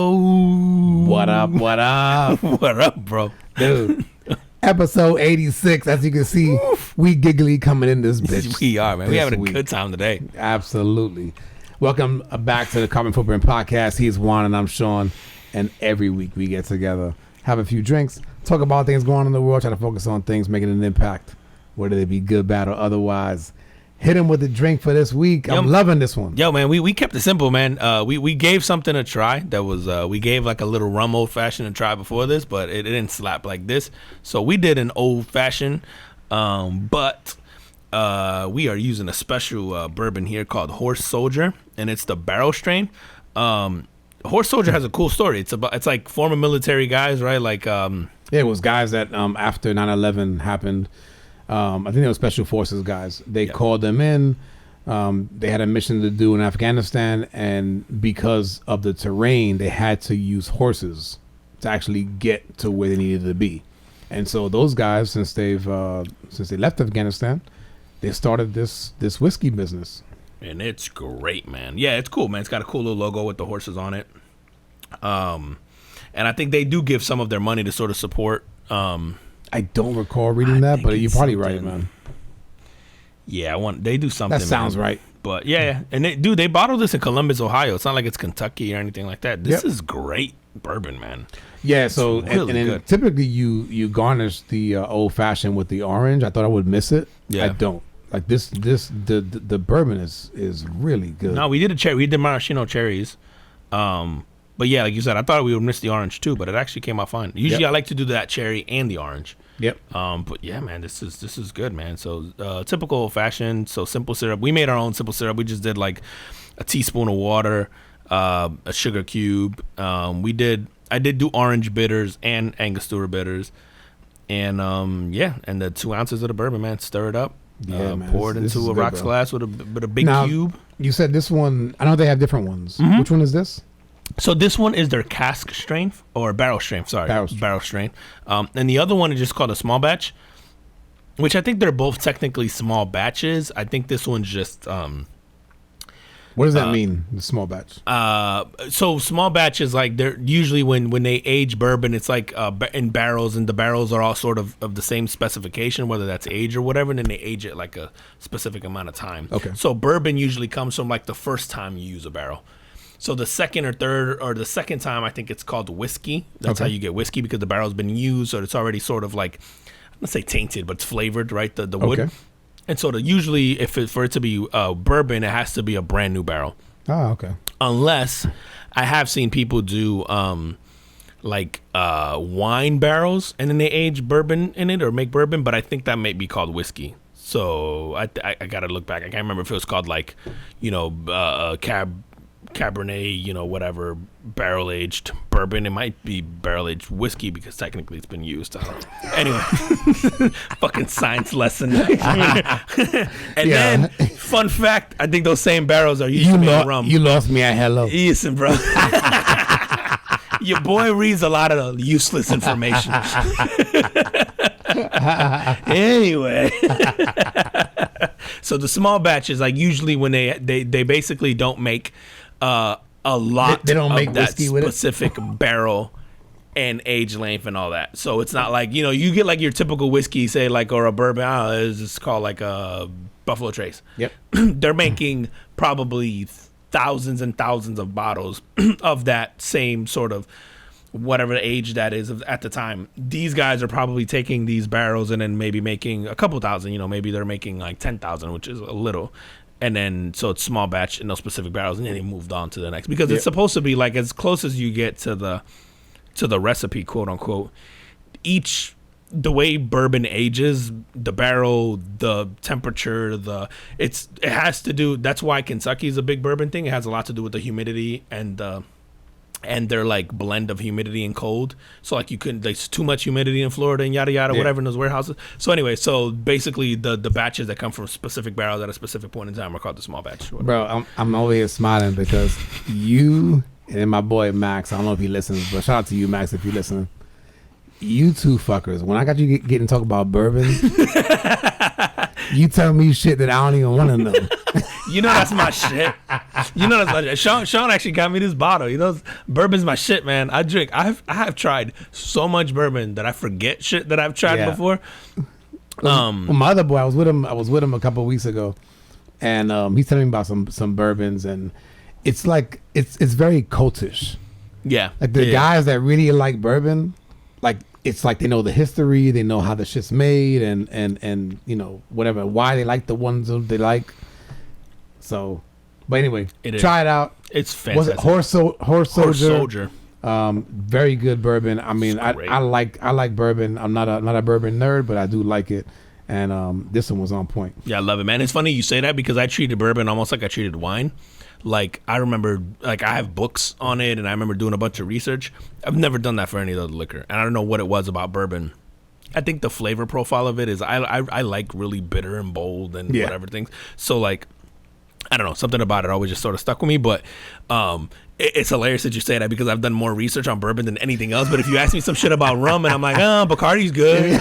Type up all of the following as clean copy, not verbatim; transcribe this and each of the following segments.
Oh, What up? What up? What up, bro? Dude. Episode 86. As you can see, we giggly coming in this bitch. We are, man. We this having week. a good time today. Absolutely. Welcome back to the Carbon Footprint Podcast. He's Juan and I'm Sean. And every week we get together, have a few drinks, talk about things going on in the world, try to focus on things making an impact, whether they be good, bad, or otherwise. Hit him with a drink for this week. I'm loving this one. Yo, man, we kept it simple, man. We gave something a try. That was we gave like a little rum old fashioned a try before this, but it didn't slap like this. So we did an old fashioned, but we are using a special bourbon here called Horse Soldier, and it's the barrel strain. Horse Soldier has a cool story. It's like former military guys, right? Like it was guys that after 9/11 happened. I think they were special forces guys. They called them in. They had a mission to do in Afghanistan, and because of the terrain, they had to use horses to actually get to where they needed to be. And so those guys, since they left Afghanistan, they started this whiskey business. And it's great, man. Yeah, it's cool, man. It's got a cool little logo with the horses on it. And I think they do give some of their money to sort of support. I don't recall reading that, but you're probably right, man. Yeah, they do something. That sounds right. But yeah, and they bottle this in Columbus, Ohio. It's not like it's Kentucky or anything like that. This is great bourbon, man. Yeah, so really and then typically you garnish the old fashioned with the orange. I thought I would miss it. Yeah, I don't. Like the bourbon is really good. No, we did a cherry. We did maraschino cherries. But yeah, like you said, I thought we would miss the orange too, but it actually came out fine. Usually I like to do that cherry and the orange. Yep. But yeah, man, this is good, man. So typical old fashioned. So simple syrup. We made our own simple syrup. We just did like a teaspoon of water, a sugar cube. I did do orange bitters and Angostura bitters, and and the 2 ounces of the bourbon, man. Stir it up. Yeah, man. Pour it into a rocks glass with a big cube. You said this one. I know they have different ones. Mm-hmm. Which one is this? So this one is their cask strain or barrel strain. Sorry, barrel strain. And the other one is just called a small batch, which I think they're both technically small batches. I think this one's just. What does that mean? The small batch. So small batch is like they're usually when they age bourbon, it's like in barrels, and the barrels are all sort of the same specification, whether that's age or whatever, and then they age it like a specific amount of time. Okay. So bourbon usually comes from like the first time you use a barrel. So the second or third or the second time, I think it's called whiskey. That's how you get whiskey, because the barrel's been used, or it's already sort of like, I'm gonna say tainted, but it's flavored, right? The wood. Okay. And so usually, for it to be bourbon, it has to be a brand new barrel. Oh, okay. Unless I have seen people do wine barrels, and then they age bourbon in it or make bourbon, but I think that may be called whiskey. So I gotta look back. I can't remember if it was called Cabernet, whatever, barrel aged bourbon. It might be barrel aged whiskey because technically it's been used. I don't know. Anyway, fucking science lesson. Then, fun fact: I think those same barrels are used to make rum. You lost me at hello. Listen, bro. Your boy reads a lot of useless information. Anyway. So the small batches, like usually when they basically don't make a lot they don't of make that whiskey with specific barrel and age length and all that. So it's not like, you get like your typical whiskey, say like, or a bourbon, it's called like a Buffalo Trace. Yep. They're making probably thousands and thousands of bottles of that same sort of whatever age that is at the time. These guys are probably taking these barrels and then maybe making a couple thousand, maybe they're making like 10,000, which is a little. And then, so it's small batch in those specific barrels, and then they moved on to the next, because it's supposed to be like as close as you get to the recipe, quote unquote. The way bourbon ages, the barrel, the temperature, it has to do. That's why Kentucky is a big bourbon thing. It has a lot to do with the humidity and their like blend of humidity and cold. So like there's too much humidity in Florida and yada yada, whatever, in those warehouses. So anyway, so basically the batches that come from specific barrels at a specific point in time are called the small batch. Bro, I'm over here smiling because you and my boy Max, I don't know if he listens, but shout out to you, Max, if you listen. You two fuckers, when I got you getting talk about bourbon, you tell me shit that I don't even want to know. You know that's my shit. You know that's my shit. Sean actually got me this bottle. You know, bourbon's my shit, man. I have tried so much bourbon that I forget shit that I've tried before. Well, my other boy, I was with him a couple of weeks ago, and he's telling me about some bourbons, and it's like it's very cultish. Yeah, like the guys that really like bourbon, like it's like they know the history, they know how the shit's made, and you know whatever why they like the ones that they like. So, but anyway, try it out. It's fantastic. Was it Horse Soldier? Soldier. Very good bourbon. I mean, I like bourbon. I'm not a bourbon nerd, but I do like it. And this one was on point. Yeah, I love it, man. It's funny you say that because I treated bourbon almost like I treated wine. Like I remember, like I have books on it, and I remember doing a bunch of research. I've never done that for any other liquor, and I don't know what it was about bourbon. I think the flavor profile of it is I like really bitter and bold and whatever things. So like, I don't know, something about it always just sort of stuck with me. But it's hilarious that you say that because I've done more research on bourbon than anything else. But if you ask me some shit about rum and I'm like, Bacardi's good.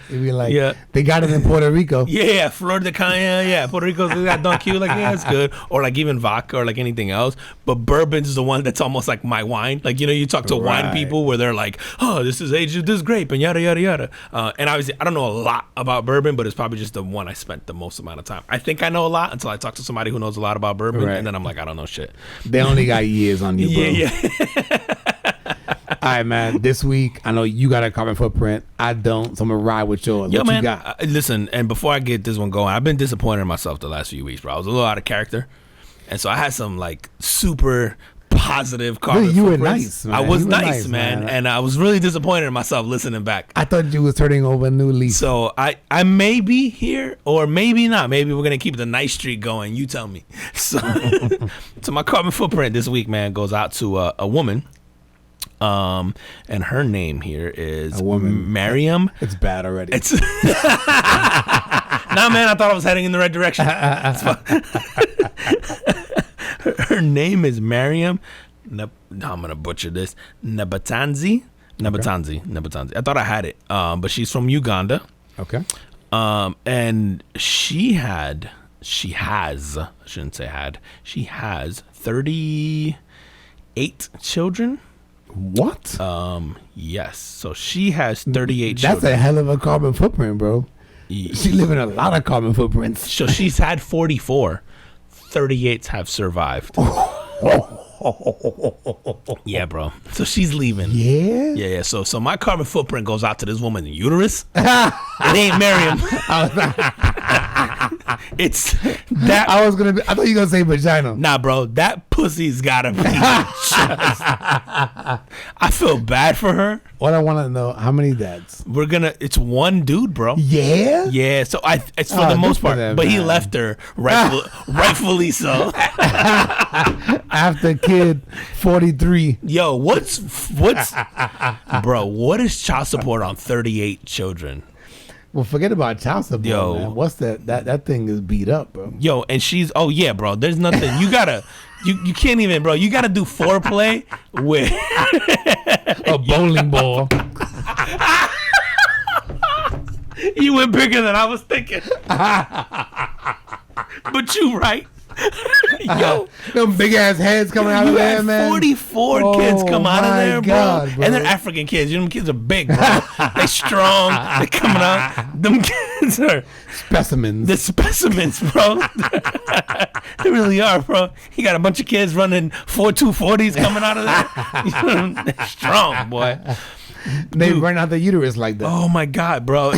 You'd be like, they got it in Puerto Rico. Yeah, Flor de Caña. Yeah, Puerto Rico's got Don Q. Like, yeah, it's good. Or like even vodka or like anything else. But bourbon's the one that's almost like my wine. Like, you know, you talk to wine people where they're like, oh, this is aged with this grape and yada, yada, yada. And obviously, I don't know a lot about bourbon, but it's probably just the one I spent the most amount of time. I think I know a lot until I talk to somebody who knows a lot about bourbon. And then I'm like, I don't know shit. They only got years on you, bro. Yeah. All right, man. This week, I know you got a carbon footprint. I don't, so I'm gonna ride with yours. Yo, what man, you got? Listen, and before I get this one going, I've been disappointed in myself the last few weeks, bro. I was a little out of character, and so I had some like super positive carbon you footprints. were nice, man. I was You were nice, man, and I was really disappointed in myself listening back. I thought you was turning over a new leaf. So I may be here or maybe not. Maybe we're gonna keep the nice streak going. You tell me. So, so my carbon footprint this week, man, goes out to a woman. And her name here is a woman. Mariam. It's bad already. It's nah, man. I thought I was heading in the right direction. Her name is Mariam. I'm gonna butcher this. Nabatanzi. I thought I had it. But she's from Uganda. Okay. And she has. I shouldn't say had. She has 38 children. What? Yes. So she has 38 That's children. a hell of a carbon footprint, bro. She living a lot of carbon footprints. So she's had 44. 38 have survived. Yeah, bro. So she's leaving. Yeah? Yeah. So my carbon footprint goes out to this woman's uterus. It ain't Miriam. It's that. I thought you were gonna say vagina. Nah, bro. That pussy's gotta be just. I feel bad for her. What I want to know, how many dads? It's one dude, bro. Yeah? Yeah, so it's for the most part. them, but man. he left her, rightfully so. After kid 43. Yo, what's bro, what is child support on 38 children? Well, forget about child support, man. What's that? That thing is beat up, bro. Yo, and she's, oh yeah, bro, there's nothing. You gotta, you can't even, bro, you gotta do foreplay with a bowling ball. You went bigger than I was thinking. But you right. Yo, them big ass heads coming out of there, man. 44 kids come out of there, God, bro. And they're African kids. You know, them kids are big, bro. They strong. They coming out. Them kids are specimens. The specimens, bro. They really are, bro. You got a bunch of kids running 4.240s coming out of there. They're strong, boy. They run out the uterus like that. Oh my God, bro.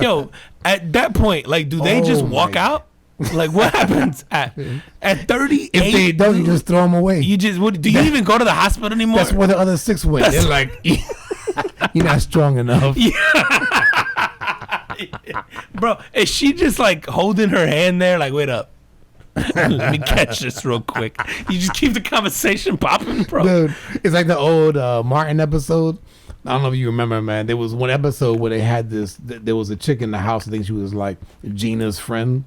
Yo, at that point, like, do they just walk out? Like, what happens at 38? If they don't, you just throw them away. Do you even go to the hospital anymore? That's where the other 6 went. They're like, you're not strong enough. Yeah. Bro, is she just like holding her hand there? Like, wait up. Let me catch this real quick. You just keep the conversation popping, bro. Dude, it's like the old Martin episode. I don't know if you remember, man. There was one episode where they had this. There was a chick in the house. I think she was like Gina's friend,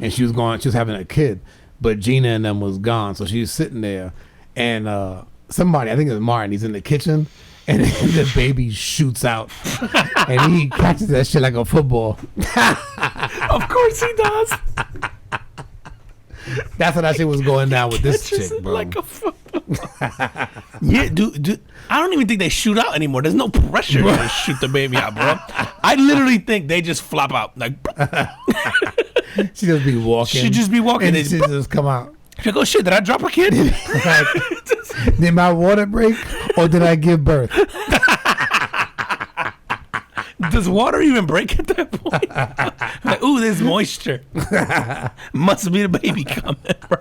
and she was having a kid, but Gina and them was gone. So she was sitting there, and somebody, I think it was Martin, he's in the kitchen, and the baby shoots out, and he catches that shit like a football. Of course he does. That's how that shit was going down with this Just chick, bro. like a yeah, dude. I don't even think they shoot out anymore. There's no pressure to shoot the baby out, bro. I literally think they just flop out. Like, She just be walking. she just be walking. and They she just come out. she go, shit, did I drop a kid? Like, did my water break or did I give birth? Does water even break at that point? Like, ooh, there's moisture. Must be the baby coming, bro.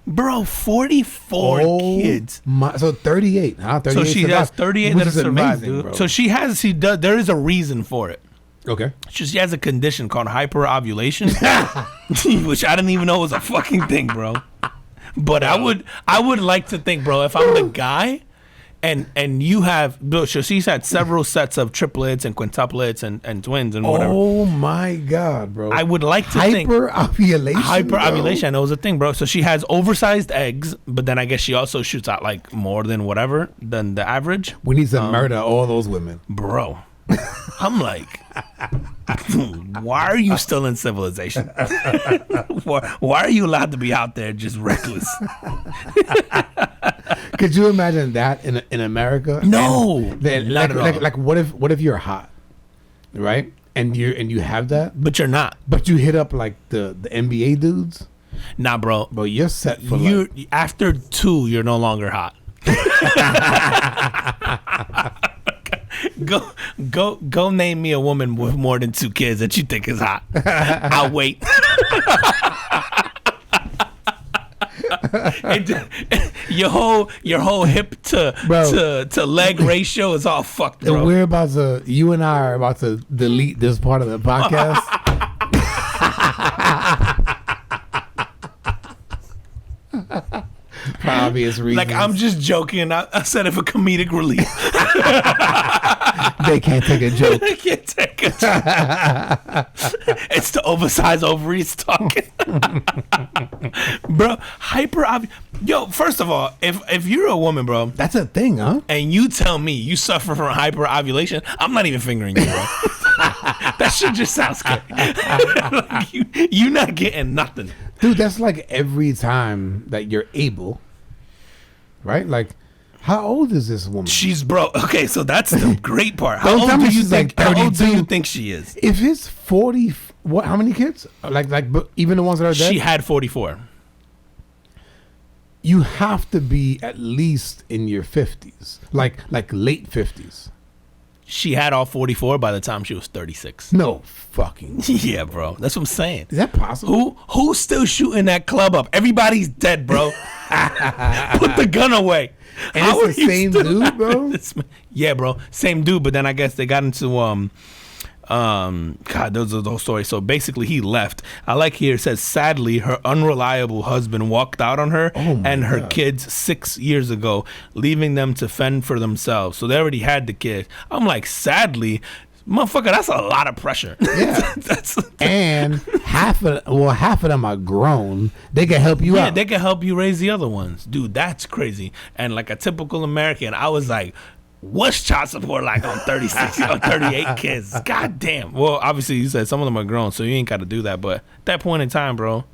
Bro, 44 kids. So 38, huh? 38 So she has 38 that have survived, dude. bro. So she does. There is a reason for it. Okay. She has a condition called hyperovulation, which I didn't even know was a fucking thing, bro. But I would like to think, bro, if I'm the guy, and you have, bro, so she's had several sets of triplets and quintuplets and twins and whatever. Oh my God, bro. I would like to think hyperovulation. hyperovulation. I know is a thing, bro. So she has oversized eggs, but then I guess she also shoots out like more than whatever than the average. We need to murder all those women, Bro. I'm like, why are you still in civilization? Why are you allowed to be out there just reckless? Could you imagine that in America? No, Then, not at all. like what if you're hot, right? And you have that, But you're not. but you hit up like the NBA dudes, Nah, bro. bro. You're set for You like, after 2, you're no longer hot. Go name me a woman with more than 2 kids that you think is hot. I'll wait. Your whole hip to leg ratio is all fucked, bro. you and I are about to delete this part of the podcast. For obvious reasons. Like, I'm just joking. I said it for comedic relief. They can't take a joke. I can't take it. It's the oversized ovaries talking. Bro, yo, first of all, if you're a woman, bro, That's a thing, huh? and you tell me you suffer from hyperovulation, I'm not even fingering you, bro. That shit just sounds scary. Like, you not getting nothing. Dude, that's like every time that you're able, right? Like, how old is this woman? She's bro. Okay, so that's the great part. How Don't old tell do me you she's think? like How old do you 32. think she is? If it's 40, what? How many kids? But even the ones that are dead? She had 44. You have to be at least in your 50s, like late 50s. She had all 44 by the time she was 36. No fucking. Yeah, bro. That's what I'm saying. Is that possible? Who's still shooting that club up? Everybody's dead, bro. Put the gun away. And How it's the are you same still- dude, bro? Yeah, bro. Same dude, but then I guess they got into God, those are the whole story. So basically he left. I like here it says, sadly, her unreliable husband walked out on her and her kids 6 years ago, leaving them to fend for themselves. So they already had the kids. I'm like, sadly, motherfucker, that's a lot of pressure. Yeah. that's And half of them are grown. They can help you yeah, out. they can help you raise the other ones. Dude, that's crazy. And like a typical American, I was like, what's child support like on 36 or 38 kids? God damn. Well, obviously you said some of them are grown, so you ain't got to do that. But at that point in time, bro,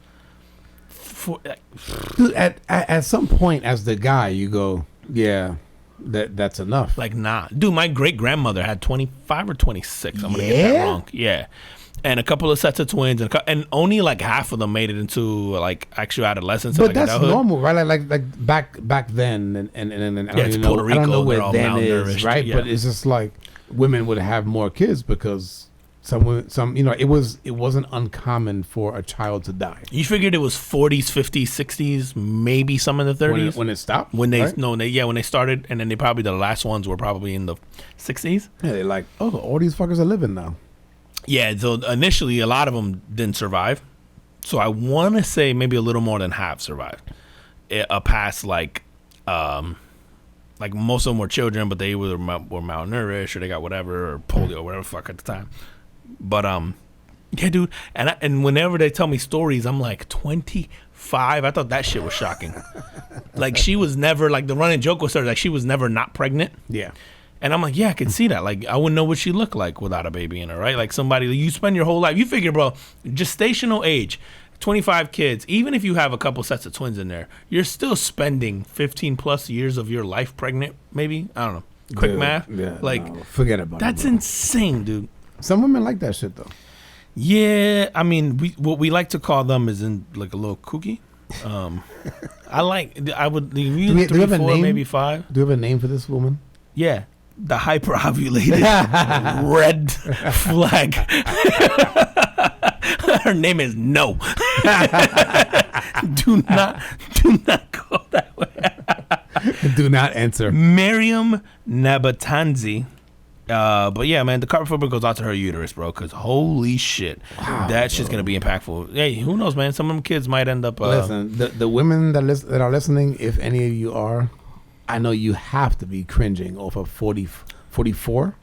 Dude, at some point as the guy, you go, yeah, that's enough. like, nah. Dude, my great grandmother had 25 or 26. I'm going to get Yeah? that wrong. Yeah. And a couple of sets of twins, and only like half of them made it into like actual adolescence. But like that's adulthood. normal, right? Like back then, and I Yeah, it's don't even Puerto know, I don't know Rico, where they're all then is, malnourished, right? yeah. But it's just like women would have more kids because some it wasn't uncommon for a child to die You figured it was 40s, 50s, 60s, maybe some in the 30s. when it stopped. When they right? when they started, and then they probably the last ones were probably in the 60s. Yeah, they're like, oh, all these fuckers are living now. Yeah, so initially a lot of them didn't survive. So I want to say maybe a little more than half survived. Past like most of them were children, but they were malnourished or they got whatever or polio or whatever fuck at the time. But yeah, dude, and whenever they tell me stories, I'm like 25. I thought that shit was shocking. Like she was never like the running joke was her like she was never not pregnant. Yeah. And I'm like, yeah, I can see that. Like, I wouldn't know what she looked like without a baby in her, right? Like somebody, you spend your whole life. You figure, bro, gestational age, 25 kids, even if you have a couple sets of twins in there, you're still spending 15 plus years of your life pregnant, maybe? I don't know. Quick math. Yeah, like, no, forget about it. That's insane, dude. Some women like that shit, though. Yeah, I mean, what we like to call them is in like a little kooky. I would, do we 3, have a 4, name? maybe 5. Do you have a name for this woman? Yeah. The hyper-ovulated red flag. Her name is No. do not go that way. Do not answer. Miriam Nabatanzi. But yeah, man, the carpet flipper goes out to her uterus, bro, because holy shit. Wow, that shit's going to be impactful. Hey, who knows, man? Some of them kids might end up... Listen, the women that are listening, if any of you are, I know you have to be cringing off of 44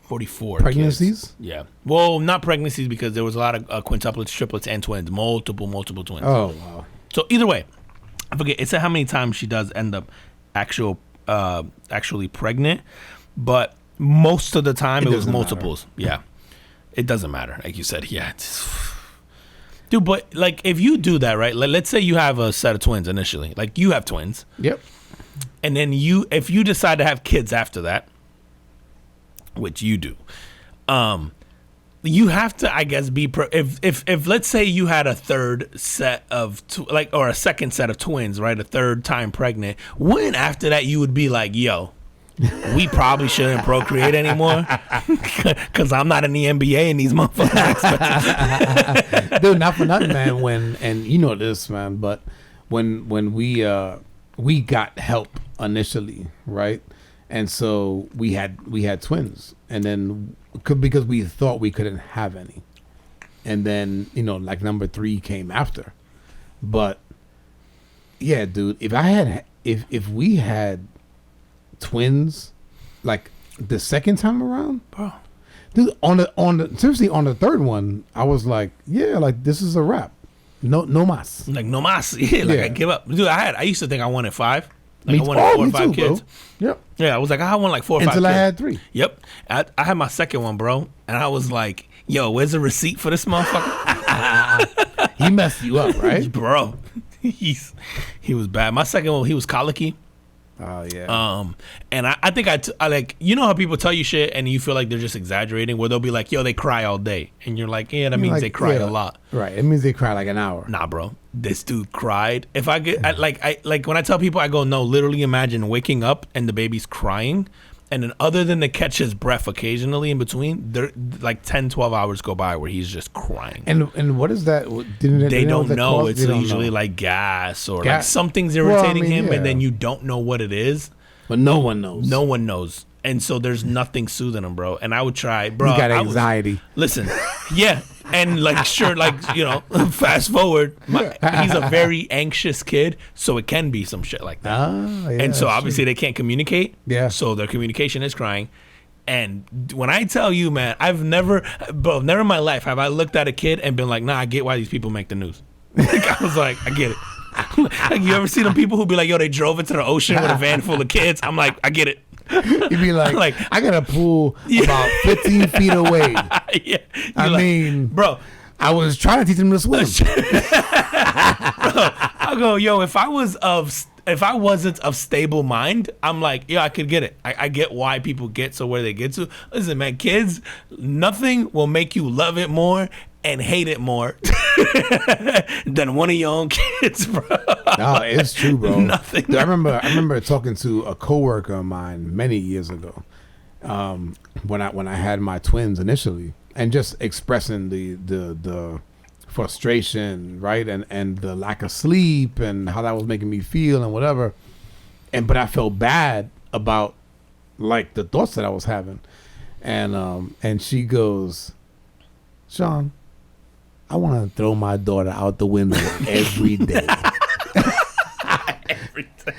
pregnancies. Kids. Yeah. Well, not pregnancies, because there was a lot of quintuplets, triplets, and twins. Multiple twins. Oh, wow. So either way, I forget. It said how many times she does end up actually pregnant, but most of the time it was multiples. Matter. Yeah. It doesn't matter. Like you said, yeah. Dude, but like if you do that, right? Let's say you have a set of twins initially. Like you have twins. Yep. And then if you decide to have kids after that, which you do, you have to, I guess, be if let's say you had a third set of or a second set of twins, right? A third time pregnant. When after that you would be like, yo, we probably shouldn't procreate anymore because I'm not in the NBA and these motherfuckers. Dude, not for nothing, man. And you know this, man, but when we got help initially, right? And so we had twins, and then because we thought we couldn't have any, and then like number 3 came after, but yeah, dude, if we had twins like the second time around, bro, dude, seriously on the third one, I was like, yeah, like this is a wrap. No mas. Like no mas. Yeah, like Yeah. I give up. Dude, I used to think I wanted 5. Like I wanted 4 or me 5 too, kids. bro. Yep. Yeah, I was like, I want like 4 or 5 Until kids. I had 3. Yep. I had my second one, bro, and I was like, yo, where's the receipt for this motherfucker? He messed you up, right? Bro, he was bad. My second one, he was colicky. Oh yeah. And I think I like, you know how people tell you shit and you feel like they're just exaggerating, where they'll be like, yo, they cry all day, and you're like, yeah, that means Like, they cried yeah, a lot. Right. It means they cry like an hour. Nah, bro, this dude cried. If I get I when I tell people, I go, no, literally imagine waking up and the baby's crying, and then other than to catch his breath occasionally in between, there like 10-12 hours go by where he's just crying. And what is that? They don't know. It's usually like gas or like something's irritating him, and then you don't know what it is. But no one knows. No one knows. And so there's nothing soothing him, bro. And I would try, bro. You got anxiety. Listen, yeah. And like, sure, like, fast forward. He's a very anxious kid, so it can be some shit like that. Yeah, and so obviously they can't communicate. Yeah. So their communication is crying. And when I tell you, man, never in my life have I looked at a kid and been like, nah, I get why these people make the news. Like, I was like, I get it. Like, you ever see them people who be like, yo, they drove into the ocean with a van full of kids? I'm like, I get it. You'd be like, I got a pool about 15 feet away. Yeah. I mean, bro, I was trying to teach him to swim. Bro, I go, yo, if I wasn't of stable mind, I'm like, yo, I could get it. I get why people get to where they get to. Listen, man, kids, nothing will make you love it more and hate it more than one of your own kids, bro. No, it's true, bro. Nothing. Dude, I remember talking to a coworker of mine many years ago, when I had my twins initially, and just expressing the frustration, right, and the lack of sleep and how that was making me feel and whatever, but I felt bad about like the thoughts that I was having, and she goes, Sean, I want to throw my daughter out the window every day. Every day.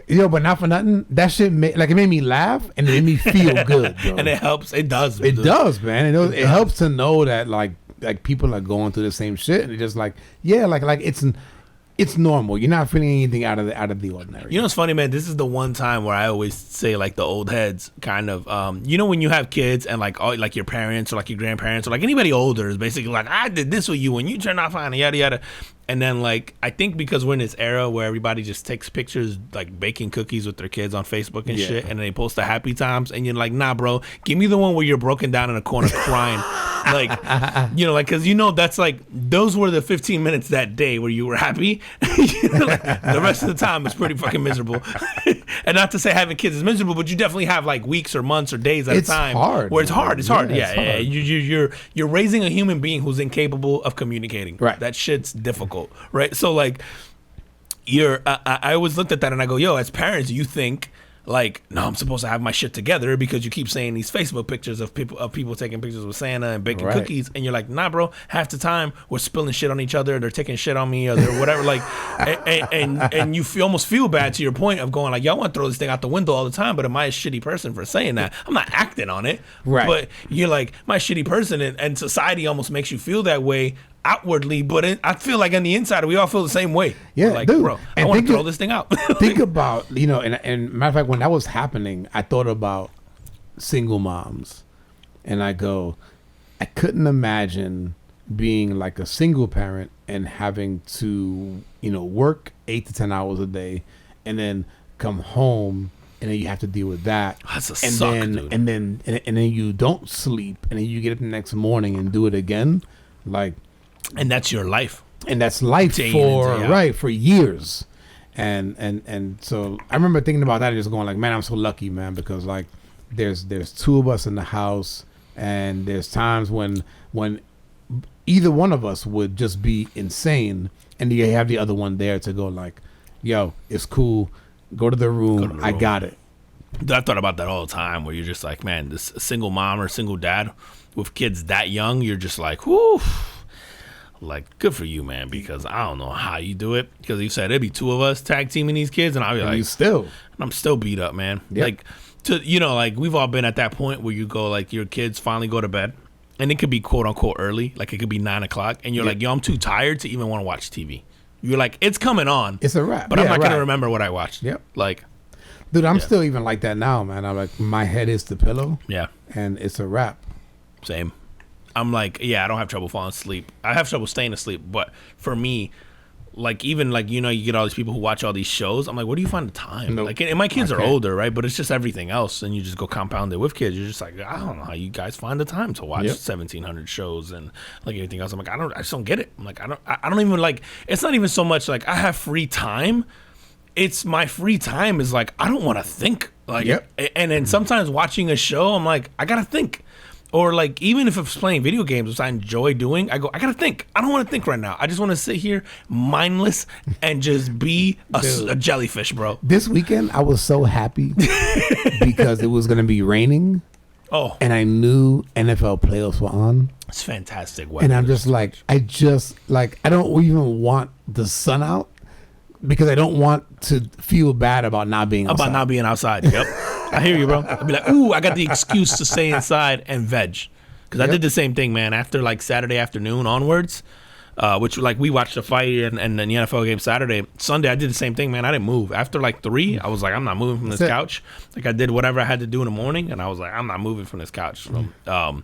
Yo, but not for nothing. That shit it made me laugh and it made me feel good, bro. And it helps. It does. It does, man. It helps to know that like people are going through the same shit, and it's just like, yeah, like it's normal. You're not feeling anything out of the ordinary. You know what's funny, man? This is the one time where I always say, like, the old heads kind of, you know, when you have kids and like all, like your parents or like your grandparents or like anybody older is basically like, I did this with you when you turned out fine, yada yada. And then, like, I think because we're in this era where everybody just takes pictures, like, baking cookies with their kids on Facebook and shit, and they post the happy times, and you're like, nah, bro, give me the one where you're broken down in a corner crying. Like, you know, like, because, you know, that's, like, those were the 15 minutes that day where you were happy. You know, like, the rest of the time is pretty fucking miserable. And not to say having kids is miserable, but you definitely have, like, weeks or months or days at a time. Hard, where it's hard. It's hard. Yeah, Yeah. You're raising a human being who's incapable of communicating. Right. That shit's difficult. Right, so like, I always looked at that and I go, yo, as parents, you think like, no, I'm supposed to have my shit together because you keep saying these Facebook pictures of people taking pictures with Santa and baking cookies, and you're like, nah, bro. Half the time we're spilling shit on each other, they're taking shit on me, or they're whatever. Like, and you almost feel bad to your point of going like, y'all want to throw this thing out the window all the time, but am I a shitty person for saying that? I'm not acting on it, right? But you're like, my shitty person, and society almost makes you feel that way outwardly, but I feel like on the inside we all feel the same way. Yeah, like, dude. Bro, I want to throw this thing out. Think about, you know, and matter of fact, when that was happening, I thought about single moms, and I go, I couldn't imagine being like a single parent and having to, you know, work 8 to 10 hours a day, and then come home. And then you have to deal with that. That's a suck, dude. And then you don't sleep, and then you get up the next morning and do it again, like. And that's your life. And that's life for years. And so I remember thinking about that and just going like, man, I'm so lucky, man, because like there's two of us in the house, and there's times when either one of us would just be insane, and you have the other one there to go like, yo, it's cool. Go to the room. I got it. I thought about that all the time, where you're just like, man, this single mom or single dad with kids that young, you're just like, whoo. Like, good for you, man, because I don't know how you do it. Because you said it'd be two of us tag teaming these kids, and I'll be like, I'm still beat up, man. Yep. Like, like we've all been at that point where you go, like, your kids finally go to bed, and it could be quote unquote early, like it could be 9 o'clock, and you're like, yo, I'm too tired to even want to watch TV. You're like, it's coming on. It's a wrap. But I'm not gonna remember what I watched. Yep. Like, dude, I'm still even like that now, man. I'm like, my head is the pillow. Yeah. And it's a wrap. Same. I'm like, yeah, I don't have trouble falling asleep. I have trouble staying asleep. But for me, like, even like, you know, you get all these people who watch all these shows. I'm like, where do you find the time? Nope. Like, and my kids are older, right? But it's just everything else. And you just go compound it with kids. You're just like, I don't know how you guys find the time to watch 1,700 shows and like everything else. I'm like, I just don't get it. I'm like, I don't even like, it's not even so much like I have free time. It's my free time is like, I don't want to think. Like, and then sometimes watching a show, I'm like, I got to think. Or like, even if it's playing video games, which I enjoy doing, I go, I gotta think. I don't want to think right now. I just want to sit here mindless and just be a jellyfish, bro. This weekend, I was so happy because it was gonna be raining. Oh, and I knew NFL playoffs were on. It's fantastic weather. And I'm just like, I don't even want the sun out because I don't want to feel bad about not being outside. About not being outside. Yep. I hear you, bro. I'd be like, ooh, I got the excuse to stay inside and veg. Because I did the same thing, man. After like Saturday afternoon onwards, which like we watched the fight and the NFL game Saturday. Sunday, I did the same thing, man. I didn't move. After like 3, I was like, I'm not moving from this couch. Like I did whatever I had to do in the morning, and I was like, I'm not moving from this couch. So,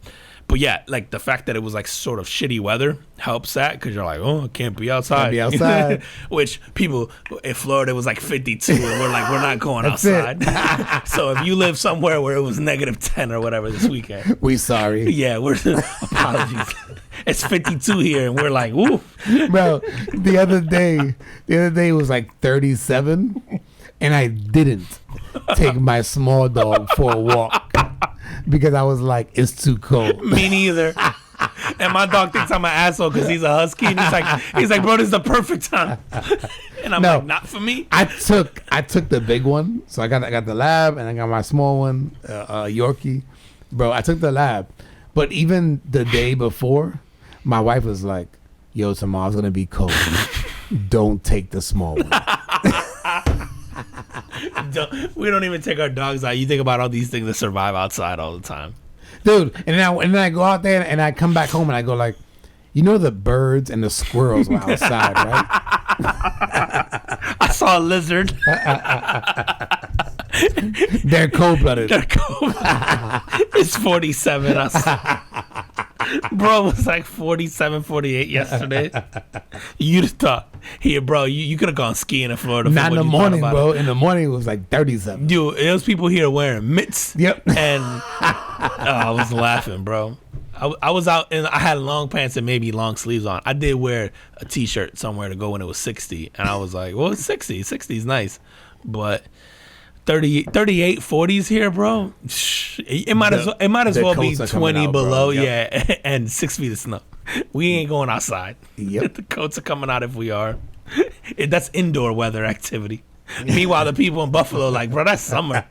but yeah, like the fact that it was like sort of shitty weather helps that, because you're like, oh, I can't be outside. Which people in Florida was like 52, and we're like, we're not going outside. So if you live somewhere where it was -10 or whatever this weekend, we sorry. Yeah, we're apologies. It's 52 here, and we're like, ooh, bro. The other day it was like 37, and I didn't take my small dog for a walk. Because I was like, it's too cold. Me neither. And my dog thinks I'm an asshole because he's a husky, and he's like, bro, this is the perfect time. And I'm like, not for me. I took the big one, so I got the lab, and I got my small one, Yorkie. Bro, I took the lab, but even the day before, my wife was like, yo, tomorrow's gonna be cold. Don't take the small one. We don't even take our dogs out. You think about all these things that survive outside all the time, dude. And then I go out there and I come back home and I go like, You know the birds and the squirrels were outside, right? I saw a lizard. They're cold-blooded. It's 47. Bro, it was like 47, 48 yesterday. You'd have thought, here, bro, you could have gone skiing in Florida. Not in the morning, bro. In the morning, it was like 37. Dude, those people here wearing mitts. Yep. And I was laughing, bro. I was out and I had long pants and maybe long sleeves on. I did wear a t-shirt somewhere to go when it was 60. And I was like, well, it's 60. 60 is nice. But 38, 40s here, bro. It might as well be 20 below, yeah, and 6 feet of snow. We ain't going outside. Yep. The coats are coming out if we are. That's indoor weather activity. Meanwhile, the people in Buffalo like, bro, that's summer.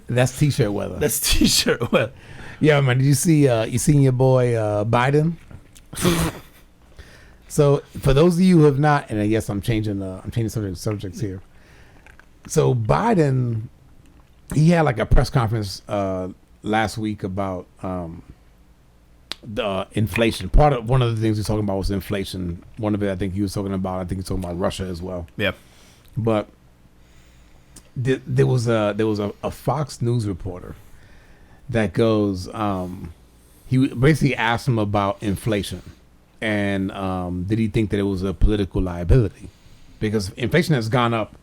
That's t-shirt weather. That's t-shirt weather. Yeah, man. Did you seen your boy Biden? So for those of you who have not, and yes, I'm changing some subjects here. So Biden, he had like a press conference last week about the inflation. One of the things he was talking about was inflation. One of it, I think he was talking about Russia as well. Yeah. But there was a Fox News reporter that goes, he basically asked him about inflation and did he think that it was a political liability, because inflation has gone up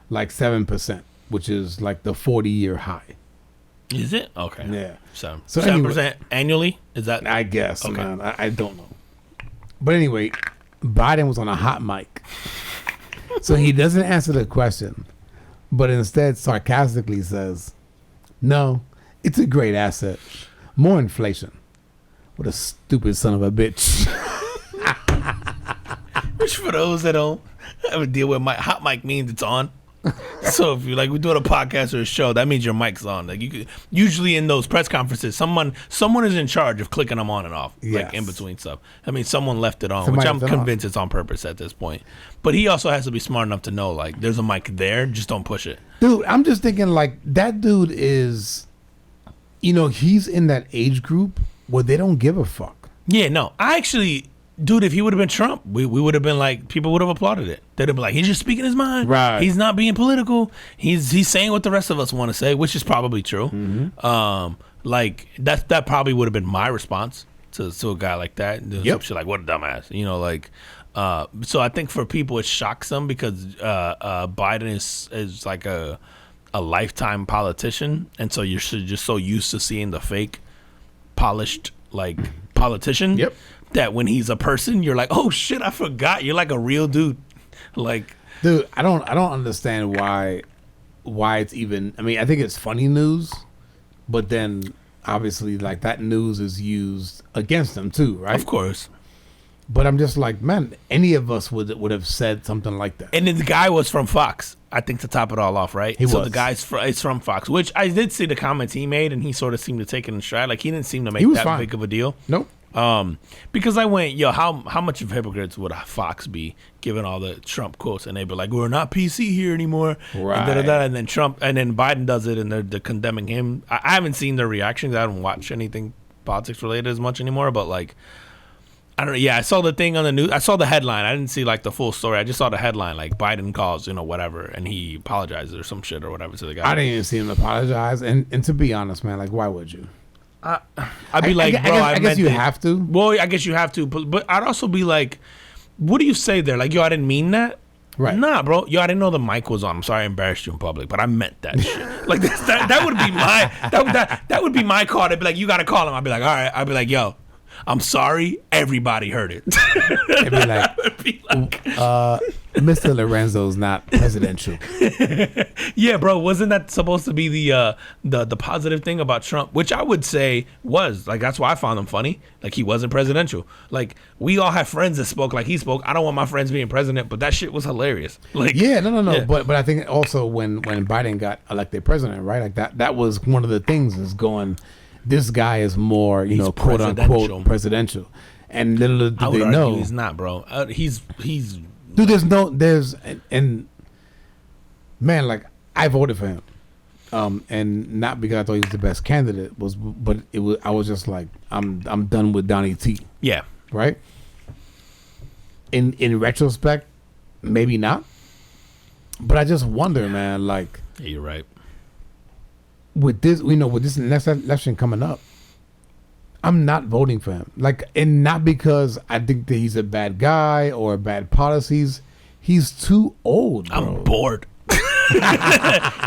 like 7%, which is like the 40-year high. Is it? Okay. Yeah. So 7% anyway, annually? Is that? I guess, okay. Man. I don't know. But anyway, Biden was on a hot mic. So he doesn't answer the question, but instead sarcastically says, no, it's a great asset. More inflation. What a stupid son of a bitch. Which, for those that don't have a deal with hot mic means it's on. So if you're like, we're doing a podcast or a show, that means your mic's on. Like, you could usually in those press conferences, someone is in charge of clicking them on and off, yes. like in between stuff. I mean, someone left it on, Somebody which I'm convinced it's on purpose at this point. But he also has to be smart enough to know, like, there's a mic there, just don't push it. Dude, I'm just thinking, like, that dude is, he's in that age group where they don't give a fuck. Yeah, no, I actually. Dude, if he would have been Trump, we would have been like, people would have applauded it. They'd have been like, he's just speaking his mind. Right. He's not being political. He's saying what the rest of us want to say, which is probably true. Mm-hmm. Like that probably would have been my response to a guy like that. Doing some shit like, what a dumbass. So I think for people it shocks them because Biden is like a lifetime politician, and so you're just so used to seeing the fake, polished like politician. Yep. That when he's a person, you're like, oh shit, I forgot. You're like a real dude. Like, dude, I don't understand why it's even. I mean, I think it's funny news, but then obviously, like, that news is used against them too, right? Of course. But I'm just like, man, any of us would have said something like that. And then the guy was from Fox, I think, to top it all off, right? He so was. the guy's it's from Fox, which I did see the comments he made, and he sort of seemed to take it in stride. Like, he didn't seem to make that fine. big of a deal. Nope. Because I went, yo, how much of hypocrites would Fox be given all the Trump quotes, and they'd be like, we're not PC here anymore, right? And then Trump, and then Biden does it, and they're condemning him. I haven't seen their reactions. I don't watch anything politics related as much anymore, but like, I don't know. Yeah, I saw the thing on the news. I saw the headline. I didn't see like the full story. I just saw the headline, like Biden calls, whatever, and he apologizes or some shit or whatever to the guy. I didn't even see him apologize, and to be honest, man, like, why would you? I'd be like, bro, I guess you have to. Well, I guess you have to, but I'd also be like, what do you say there? Like, yo, I didn't mean that. Right. Nah, bro. Yo, I didn't know the mic was on. I'm sorry I embarrassed you in public, but I meant that shit. Like, that would be my that would be my call. They'd be like, you got to call him. I'd be like, all right. I'd be like, yo, I'm sorry. Everybody heard it. It'd be like, Mr. Lorenzo's not presidential. Yeah, bro. Wasn't that supposed to be the positive thing about Trump? Which I would say was, like, that's why I found him funny. Like, he wasn't presidential. Like, we all have friends that spoke like he spoke. I don't want my friends being president, but that shit was hilarious. Like, yeah, no. Yeah. But I think also when Biden got elected president, right? Like that was one of the things is going, this guy is more, he's quote unquote presidential. And little do they know he's not, bro. He's dude. And man, like, I voted for him, and not because I thought he was the best candidate, I was just like, I'm done with Donnie T. Yeah. right? In retrospect, maybe not. But I just wonder, man, like, Yeah, you're right. with this, with this next election coming up, I'm not voting for him. Like, and not because I think that he's a bad guy or bad policies. He's too old, bro. I'm bored.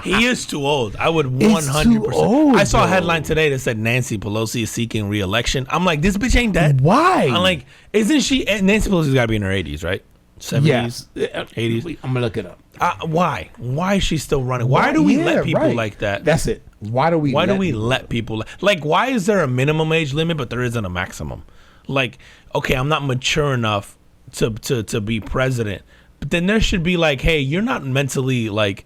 He is too old. I would 100%. too old, I saw a bro. headline today that said Nancy Pelosi is seeking re-election. I'm like, this bitch ain't dead. Why? I'm like, isn't she? Nancy Pelosi's got to be in her 80s, right? 70s, Yes. 80s. I'm gonna look it up. Why? Why is she still running? Why do we let people like that? That's it. Why do we? Why do we let people like? Why is there a minimum age limit, but there isn't a maximum? Like, okay, I'm not mature enough to be president, but then there should be like, hey, you're not mentally like,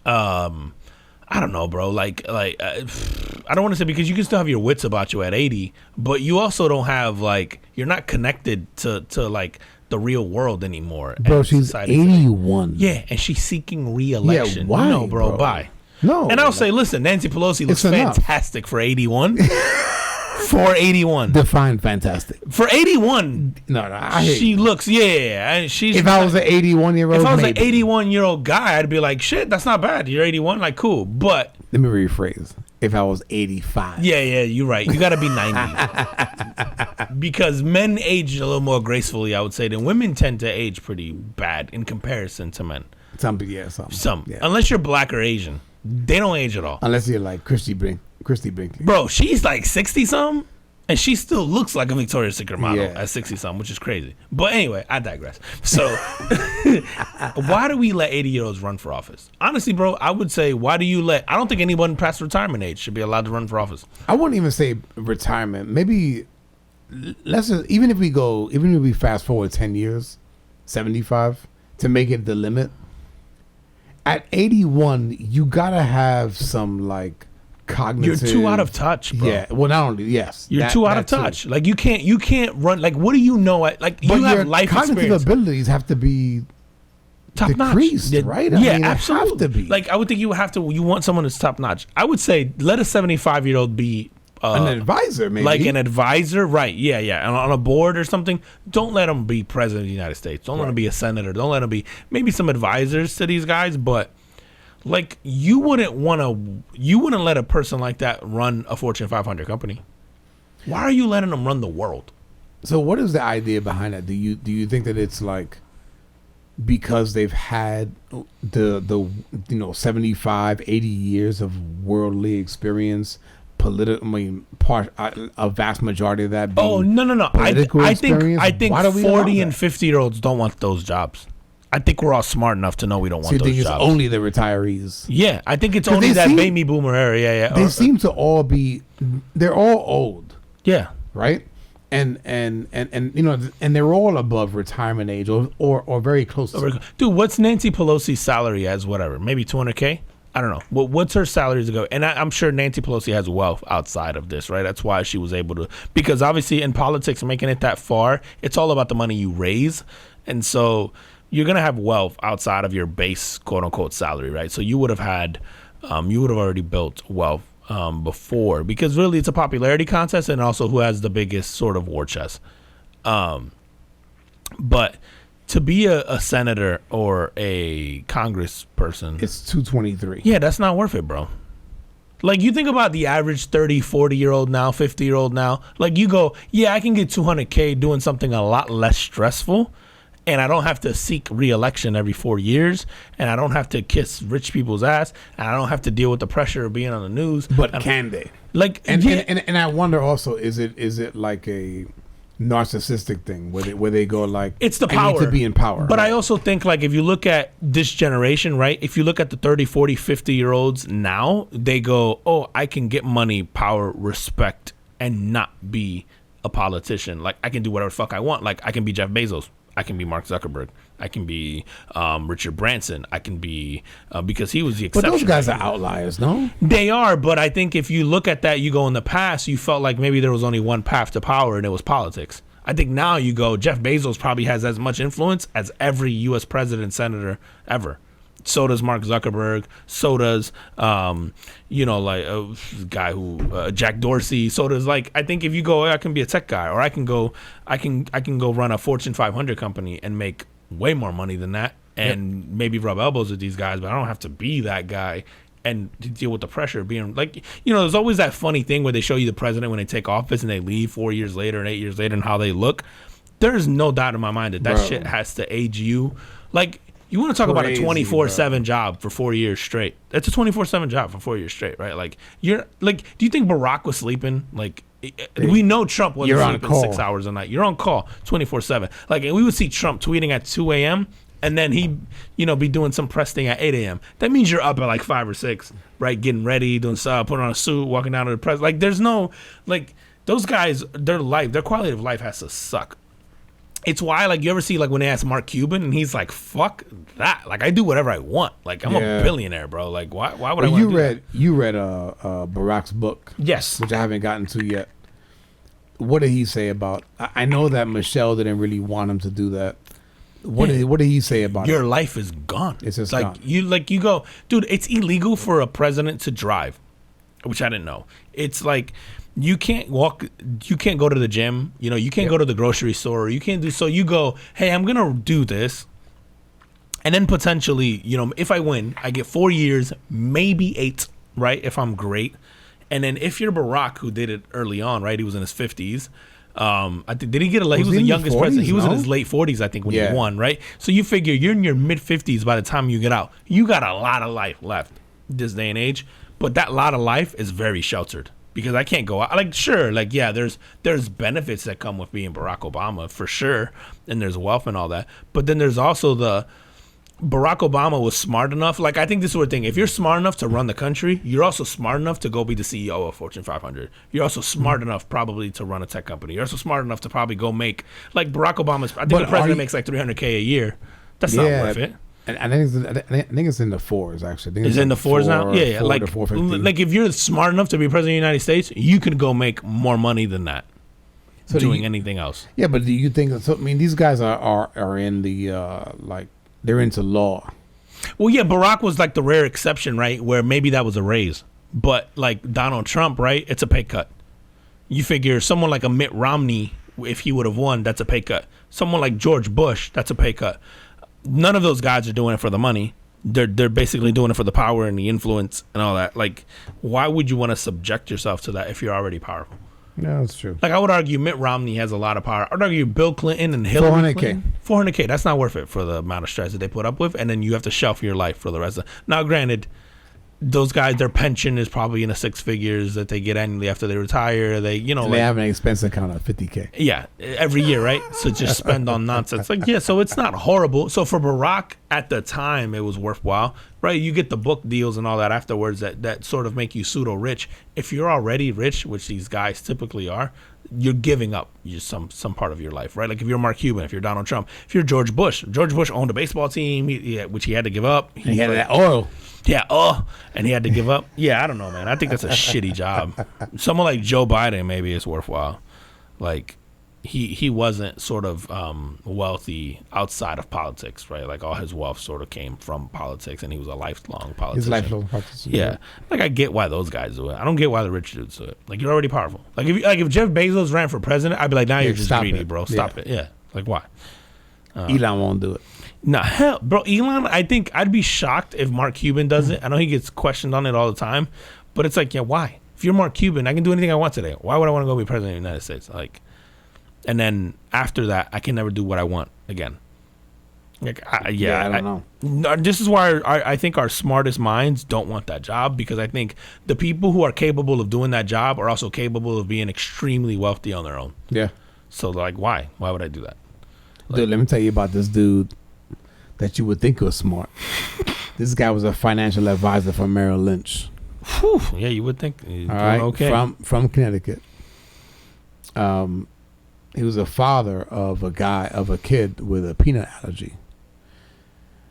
I don't know, bro. I don't want to say, because you can still have your wits about you at 80, but you also don't have like, you're not connected to like the real world anymore. Bro, as she's society today. 81. Yeah, and she's seeking re-election. Yeah, why, No, bro, bro? bye. No. And I'll say, listen, Nancy Pelosi looks It's enough. fantastic for 81. For 81. Define fantastic. For 81, No, I hate she you. looks, yeah. And she's If I was an 81-year-old, if I was maybe. an 81-year-old guy, I'd be like, shit, that's not bad. You're 81, like, cool. But Let me rephrase. If I was 85. yeah, you're right. You got to be 90. Because men age a little more gracefully, I would say, than women tend to age pretty bad in comparison to men. Some. Yeah. Unless you're black or Asian, they don't age at all. Unless you're like Christy Brinkley. Bro, she's like 60-something, and she still looks like a Victoria's Secret model Yeah. at 60-something, which is crazy. But anyway, I digress. So, why do we let 80-year-olds run for office? Honestly, bro, I would say, I don't think anyone past retirement age should be allowed to run for office. I wouldn't even say retirement. Maybe let's just, even if we fast forward 10 years, 75, to make it the limit. At 81, you gotta have some like cognitive. You're too out of touch, bro. Yeah. Well, not only yes, You're too out of that too. touch. Like you can't run. Like, what do you know? Like, But you have your life cognitive experience. abilities have to be Top decreased, notch. right? Yeah, I mean, they absolutely. have to be. Like, I would think you want someone that's top notch. I would say let a 75-year-old be an advisor, maybe. like an advisor, right? Yeah. And on a board or something. Don't let them be president of the United States. Don't let them be a senator. Don't let them be maybe some advisors to these guys. But like, you wouldn't let a person like that run a Fortune 500 company. Why are you letting them run the world? So what is the idea behind that? Do you think that it's like because they've had the 75, 80 years of worldly experience, a vast majority of that being Oh, no. political I think experience? Why do we 40 allow and that? 50-year-olds don't want those jobs. I think we're all smart enough to know we don't So want you those think it's jobs. only the retirees? Yeah, I think it's 'Cause only they that seem- baby boomer era. Yeah. They seem to all be, they're all old, Yeah. right? And they're all above retirement age or very close to. Dude, what's Nancy Pelosi's salary as whatever? Maybe 200K? I don't know. What's her salary to go? And I'm sure Nancy Pelosi has wealth outside of this, right? That's why she was able to, because obviously in politics, making it that far, it's all about the money you raise. And so you're going to have wealth outside of your base, quote unquote, salary, right? So you would have already built wealth before, because really it's a popularity contest and also who has the biggest sort of war chest. But to be a senator or a congressperson, It's 223. yeah, that's not worth it, bro. Like, you think about the average 30, 40-year-old now, 50-year-old now. Like, you go, yeah, I can get 200K doing something a lot less stressful, and I don't have to seek re-election every 4 years, and I don't have to kiss rich people's ass, and I don't have to deal with the pressure of being on the news. But can they? Like, And, yeah, and I wonder also, is it like a narcissistic thing where they go like, it's the I power. need to be in power? But I also think, like, if you look at this generation, right, if you look at the 30, 40, 50-year-olds now, they go, oh, I can get money, power, respect, and not be a politician. Like, I can do whatever the fuck I want. Like, I can be Jeff Bezos. I can be Mark Zuckerberg. I can be Richard Branson. I can be because he was the But exception. those guys are outliers, no? They are, but I think if you look at that, you go in the past, you felt like maybe there was only one path to power, and it was politics. I think now you go, Jeff Bezos probably has as much influence as every U.S. president, senator ever. So does Mark Zuckerberg. So does, like guy who Jack Dorsey. So does like I think if you go, I can be a tech guy, or I can go run a Fortune 500 company and make way more money than that, and maybe rub elbows with these guys, but I don't have to be that guy and to deal with the pressure of being like, there's always that funny thing where they show you the president when they take office and they leave 4 years later and 8 years later and how they look. There's no doubt in my mind that shit has to age you. Like, you want to talk about a 24/7 job for 4 years straight. That's a 24/7 job for 4 years straight, right? Like, you're like, do you think Barack was sleeping? Like, we know Trump wasn't sleeping 6 hours a night. You're on call 24/7. Like, and we would see Trump tweeting at 2 a.m. and then he, be doing some press thing at 8 a.m. That means you're up at like 5 or 6, right? Getting ready, doing stuff, putting on a suit, walking down to the press. Like, there's no, like, those guys, their quality of life has to suck. It's why, like, you ever see, like, when they ask Mark Cuban, and he's like, fuck that. Like, I do whatever I want. Like, I'm a billionaire, bro. Like, why would I want to do that? You read Barack's book. Yes. Which I haven't gotten to yet. What did he say about, I know that Michelle didn't really want him to do that. What did he say about your life is gone? It's just like gone. You go, dude, it's illegal for a president to drive, which I didn't know. It's like you can't go to the gym, you can't go to the grocery store, you can't do so. You go, hey, I'm gonna do this, and then potentially, if I win, I get 4 years, maybe 8, right? If I'm great, and then if you're Barack, who did it early on, right? He was in his 50s. I think, did he get elected? He was the youngest 40s, president. He was in no? his late 40s, I think, when he won, right? So you figure you're in your mid 50s by the time you get out. You got a lot of life left this day and age, but that lot of life is very sheltered because I can't go out. Like, sure, like, yeah, there's benefits that come with being Barack Obama for sure, and there's wealth and all that, but then there's also the Barack Obama was smart enough. Like, I think this is the thing. If you're smart enough to run the country, you're also smart enough to go be the CEO of Fortune 500. You're also smart enough probably to run a tech company. You're also smart enough to probably go make, like, Barack Obama's, I think the president makes like $300K a year. That's not worth it. And I think it's in the 4s, actually. Is it in the 4s now? Yeah. Like if you're smart enough to be president of the United States, you could go make more money than that doing anything else. Yeah, but do you think, so, I mean, these guys are in the, like, they're into law. Well, yeah, Barack was like the rare exception, right? Where maybe that was a raise. But like Donald Trump, right? It's a pay cut. You figure someone like a Mitt Romney, if he would have won, that's a pay cut. Someone like George Bush, that's a pay cut. None of those guys are doing it for the money. They're basically doing it for the power and the influence and all that. Like, why would you want to subject yourself to that if you're already powerful? No, that's true. Like, I would argue Mitt Romney has a lot of power. I would argue Bill Clinton and Hillary 400K. Clinton. 400K. That's not worth it for the amount of stress that they put up with. And then you have to shelf your life for the rest of. Now, granted, those guys, their pension is probably in the 6 figures that they get annually after they retire. They, they have an expense account of 50K. Yeah, every year, right? So just spend on nonsense. Like, yeah, so it's not horrible. So for Barack at the time, it was worthwhile, right? You get the book deals and all that afterwards that sort of make you pseudo rich. If you're already rich, which these guys typically are, you're giving up some part of your life, right? Like if you're Mark Cuban, if you're Donald Trump, if you're George Bush owned a baseball team, which he had to give up. He had that oil. Yeah, and he had to give up. Yeah, I don't know, man. I think that's a shitty job. Someone like Joe Biden, maybe it's worthwhile. Like, he wasn't sort of wealthy outside of politics, right? Like, all his wealth sort of came from politics, and he was a lifelong politician. He's a lifelong politician. Yeah. Like, I get why those guys do it. I don't get why the rich dudes do it. Like, you're already powerful. Like, if Jeff Bezos ran for president, I'd be like, you're just greedy, bro. Stop it. Yeah. Like, why? Elon won't do it. No, hell, bro, Elon, I think I'd be shocked if Mark Cuban does it. I know he gets questioned on it all the time, but it's like, yeah, why? If you're Mark Cuban, I can do anything I want today. Why would I want to go be president of the United States? Like, and then after that, I can never do what I want again. Like, I don't know. This is why I think our smartest minds don't want that job, because I think the people who are capable of doing that job are also capable of being extremely wealthy on their own. Yeah. So, like, why? Why would I do that? Like, dude, let me tell you about this dude that you would think was smart. This guy was a financial advisor for Merrill Lynch. Whew, yeah, you would think. All right, okay. From Connecticut. He was a father of a kid with a peanut allergy.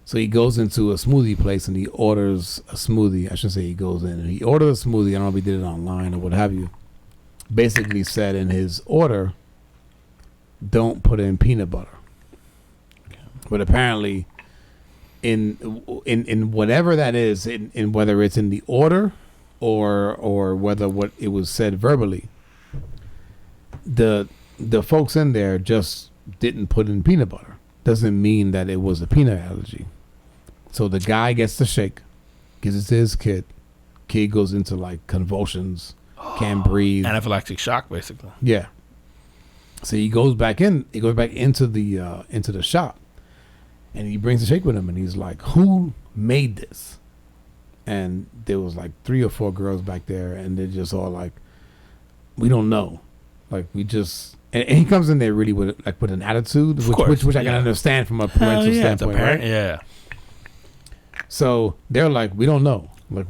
So he goes into a smoothie place and he orders a smoothie. I should say he goes in and he orders a smoothie. I don't know if he did it online or what have you. Basically said in his order, don't put in peanut butter. But apparently in whatever that is, in whether it's in the order or whether what it was said verbally, the folks in there just didn't put in peanut butter. Doesn't mean that it was a peanut allergy. So the guy gets the shake, gives it to his kid. Kid goes into like convulsions, can't breathe, anaphylactic shock, basically. Yeah. So he goes back in. He goes back into the shop, and he brings the shake with him, and he's like, "Who made this?" And there was like 3 or 4 girls back there, and they're just all like, "We don't know." Like we just, and he comes in there really with an attitude, which I can understand from a parental standpoint, right? Yeah. So they're like, "We don't know." Like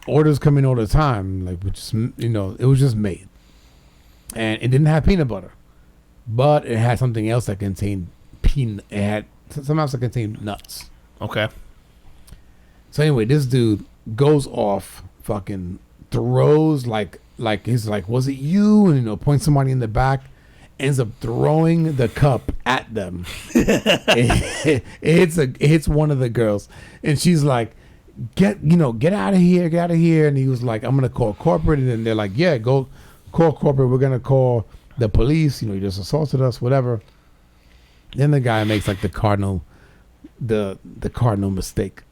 orders come in all the time. Like we just, it was just made, and it didn't have peanut butter, but it had something else that contained peanut. It had something else that contained nuts. Okay. So anyway, this dude goes off, fucking throws like he's like, "Was it you?" And points somebody in the back, ends up throwing the cup at them. it hits one of the girls, and she's like, get out of here. And he was like, "I'm gonna call corporate." And then they're like, "Yeah, go call corporate. We're gonna call the police. You just assaulted us, whatever." Then the guy makes like the cardinal mistake.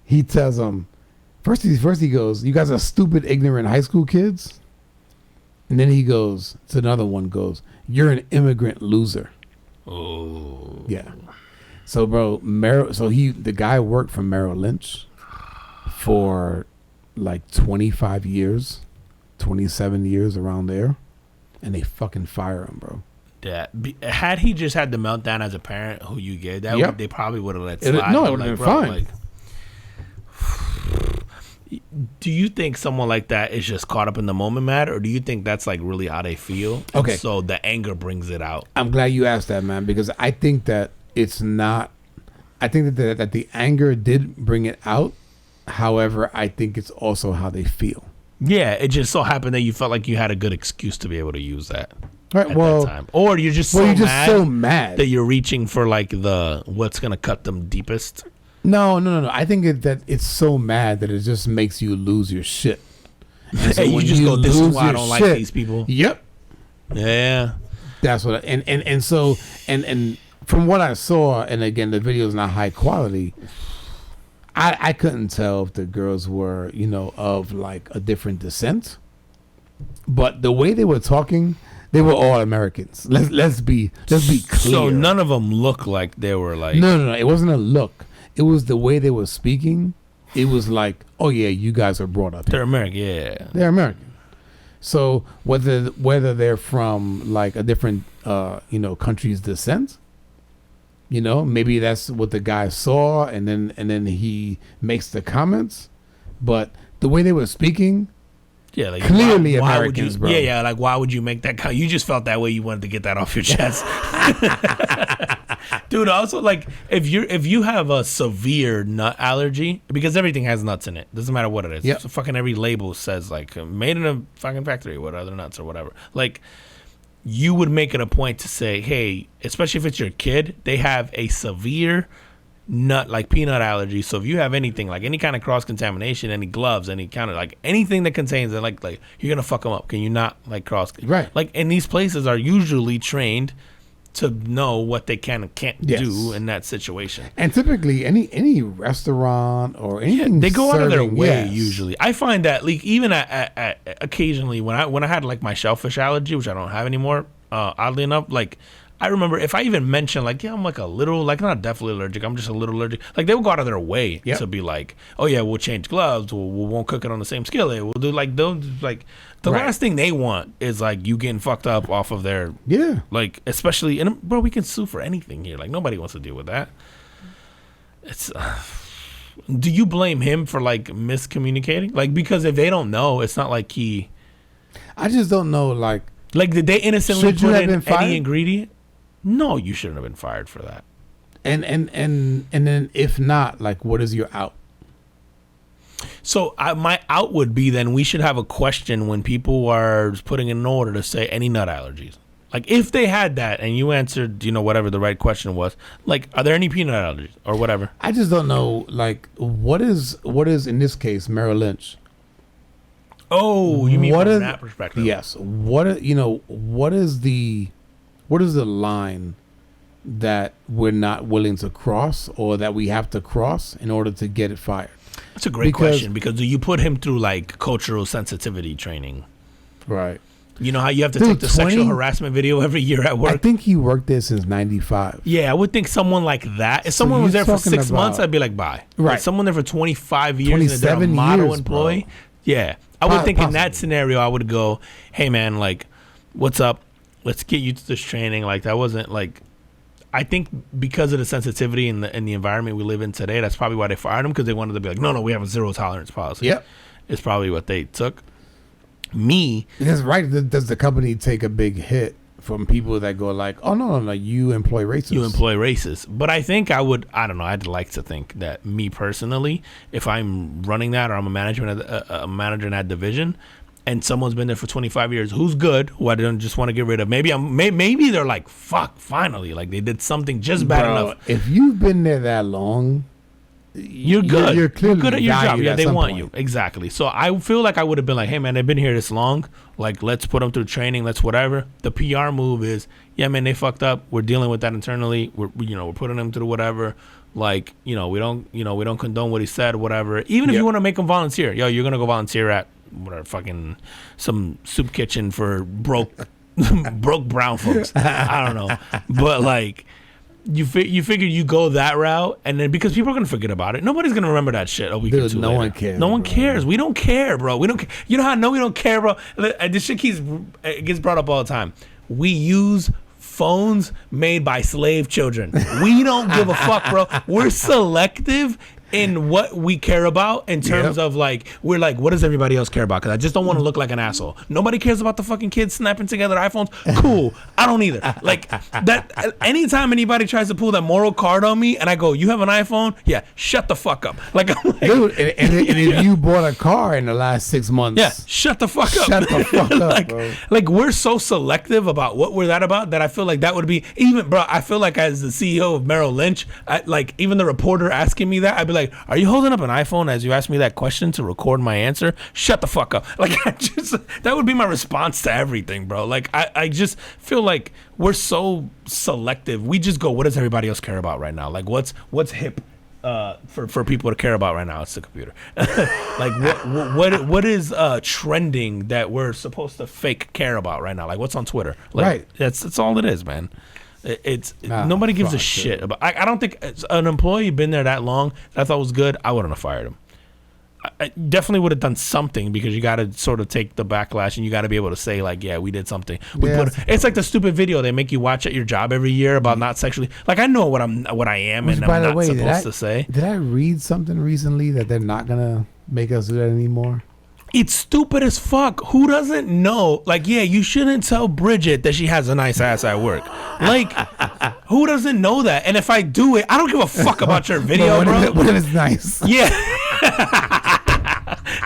He tells them first he goes, "You guys are stupid, ignorant high school kids." And then he goes to another one, goes, "You're an immigrant loser." Oh. Yeah. So, bro, the guy worked for Merrill Lynch for like 25 years, 27 years around there, and they fucking fire him, bro. Yeah. Had he just had the meltdown as a parent who you gave that, they probably would have let slide. It would have been fine. Do you think someone like that is just caught up in the moment mad, or do you think that's like really how they feel? Okay. So the anger brings it out. I'm glad you asked that, man, because I think that it's not. I think that the anger did bring it out. However, I think it's also how they feel. Yeah, it just so happened that you felt like you had a good excuse to be able to use that. Right. At that time. Or you're just so mad that you're reaching for like the what's gonna cut them deepest. No. I think that it's so mad that it just makes you lose your shit. So hey, you just go, "This is why I don't like these people." Yep. Yeah. That's what. So from what I saw, and again, the video is not high quality. I couldn't tell if the girls were, of like a different descent, but the way they were talking, they were all Americans. Let's be clear. So none of them look like they were like. No. It wasn't a look. It was the way they were speaking. It was like, "Oh yeah, you guys are brought up here. They're American, yeah. They're American." So whether they're from like a different country's descent, maybe that's what the guy saw, and then he makes the comments. But the way they were speaking, yeah, like clearly why Americans, would you, bro. Yeah, like why would you make that comment? You just felt that way. You wanted to get that off your chest. Dude, also like if you have a severe nut allergy, because everything has nuts in it, doesn't matter what it is. Yep. So fucking every label says like made in a fucking factory with other nuts or whatever. Like you would make it a point to say, hey, especially if it's your kid, they have a severe nut like peanut allergy. So if you have anything like any kind of cross contamination, any gloves, any kind of like anything that contains it, like you're gonna fuck them up. Can you not like cross? Right. Like, and these places are usually trained to know what they can and can't do in that situation. And typically any restaurant or anything, they go out of their way. Yes. Usually I find that like even at occasionally when I had like my shellfish allergy, which I don't have anymore, oddly enough, like I remember if I even mentioned like, yeah, I'm like a little, like not definitely allergic, I'm just a little allergic, like they will go out of their way to be like, oh yeah, we'll change gloves, we won't cook it on the same skillet, we'll do like those, like the last thing they want is like you getting fucked up off of their like, especially, and bro, we can sue for anything here, like nobody wants to deal with that. It's do you blame him for like miscommunicating? Like, because if they don't know, it's not like I just don't know, like did they innocently put in any ingredient? No, you shouldn't have been fired for that. And then if not, like, what is your out? So my out would be then we should have a question when people are putting in an order to say any nut allergies. Like, if they had that and you answered, whatever the right question was, like, are there any peanut allergies or whatever? I just don't know, like, what is in this case Merrill Lynch? Oh, you mean from that perspective? Yes. What is the line that we're not willing to cross, or that we have to cross in order to get it fired? That's a great question, because do you put him through like cultural sensitivity training? Right. You know how you have to take the sexual harassment video every year at work? I think he worked there since 95. Yeah, I would think someone like that. If someone was there for 6 months, I'd be like, bye. Right. But someone there for 25 years and they're a model employee. Bro. Yeah. I would think in that scenario, I would go, hey, man, like, what's up? Let's get you to this training. Like, that wasn't like, I think because of the sensitivity in the environment we live in today, that's probably why they fired him, because they wanted to be like, no, we have a zero tolerance policy. Yep. It's probably what they took. That's right. Does the company take a big hit from people that go like, oh, no, you employ racists? But I think I don't know, I'd like to think that me personally, if I'm running that or I'm a manager in that division, and someone's been there for 25 years who's good, who I don't just want to get rid of, maybe they're like, fuck, finally, like they did something just bad enough. If you've been there that long, you're good. You're clearly good at your job. Yeah, they want point. you. Exactly. So I feel like I would have been like, hey, man, they've been here this long. Like, let's put them through training. Let's whatever. The PR move is, yeah, man, they fucked up. We're dealing with that internally. We're putting them through whatever. Like, we don't condone what he said, whatever. Even if you want to make them volunteer. Yo, you're going to go volunteer at whatever, fucking some soup kitchen for broke brown folks. I don't know. But like, you figure you go that route, and then because people are gonna forget about it, nobody's gonna remember that shit a week or two later. One cares. No one cares. We don't care, bro. We don't care. You know how I know we don't care, bro? This shit gets brought up all the time. We use phones made by slave children. We don't give a fuck, bro. We're selective in what we care about in terms of like, we're like, what does everybody else care about? Because I just don't want to look like an asshole. Nobody cares about the fucking kids snapping together iPhones. Cool. I don't either. Like that. Anytime anybody tries to pull that moral card on me and I go, you have an iPhone? Yeah, shut the fuck up. Like, I'm like, dude, and if you bought a car in the last 6 months, yeah, shut the fuck up. Shut the fuck up, bro. Like we're so selective about what we're about that I feel like that would be even, bro. I feel like as the CEO of Merrill Lynch, like even the reporter asking me that, I'd be like, are you holding up an iPhone as you ask me that question to record my answer? Shut the fuck up. Like, that would be my response to everything, bro. Like, I just feel like we're so selective. We just go, what does everybody else care about right now? Like, what's hip for people to care about right now? It's the computer. Like, what is trending that we're supposed to fake care about right now? Like, what's on Twitter? Like, right. That's all it is, man. Nobody gives a shit about. I don't think an employee been there that long that I thought was good. I wouldn't have fired him. I definitely would have done something, because you got to sort of take the backlash and you got to be able to say like, yeah, we did something. It's like the stupid video they make you watch at your job every year about not sexually. Like, I know what I am, and I'm not supposed to say. Did I read something recently that they're not gonna make us do that anymore? It's stupid as fuck. Who doesn't know? Like, yeah, you shouldn't tell Bridget that she has a nice ass at work. Like, who doesn't know that? And if I do it, I don't give a fuck about your video, bro. What if it's nice? Yeah.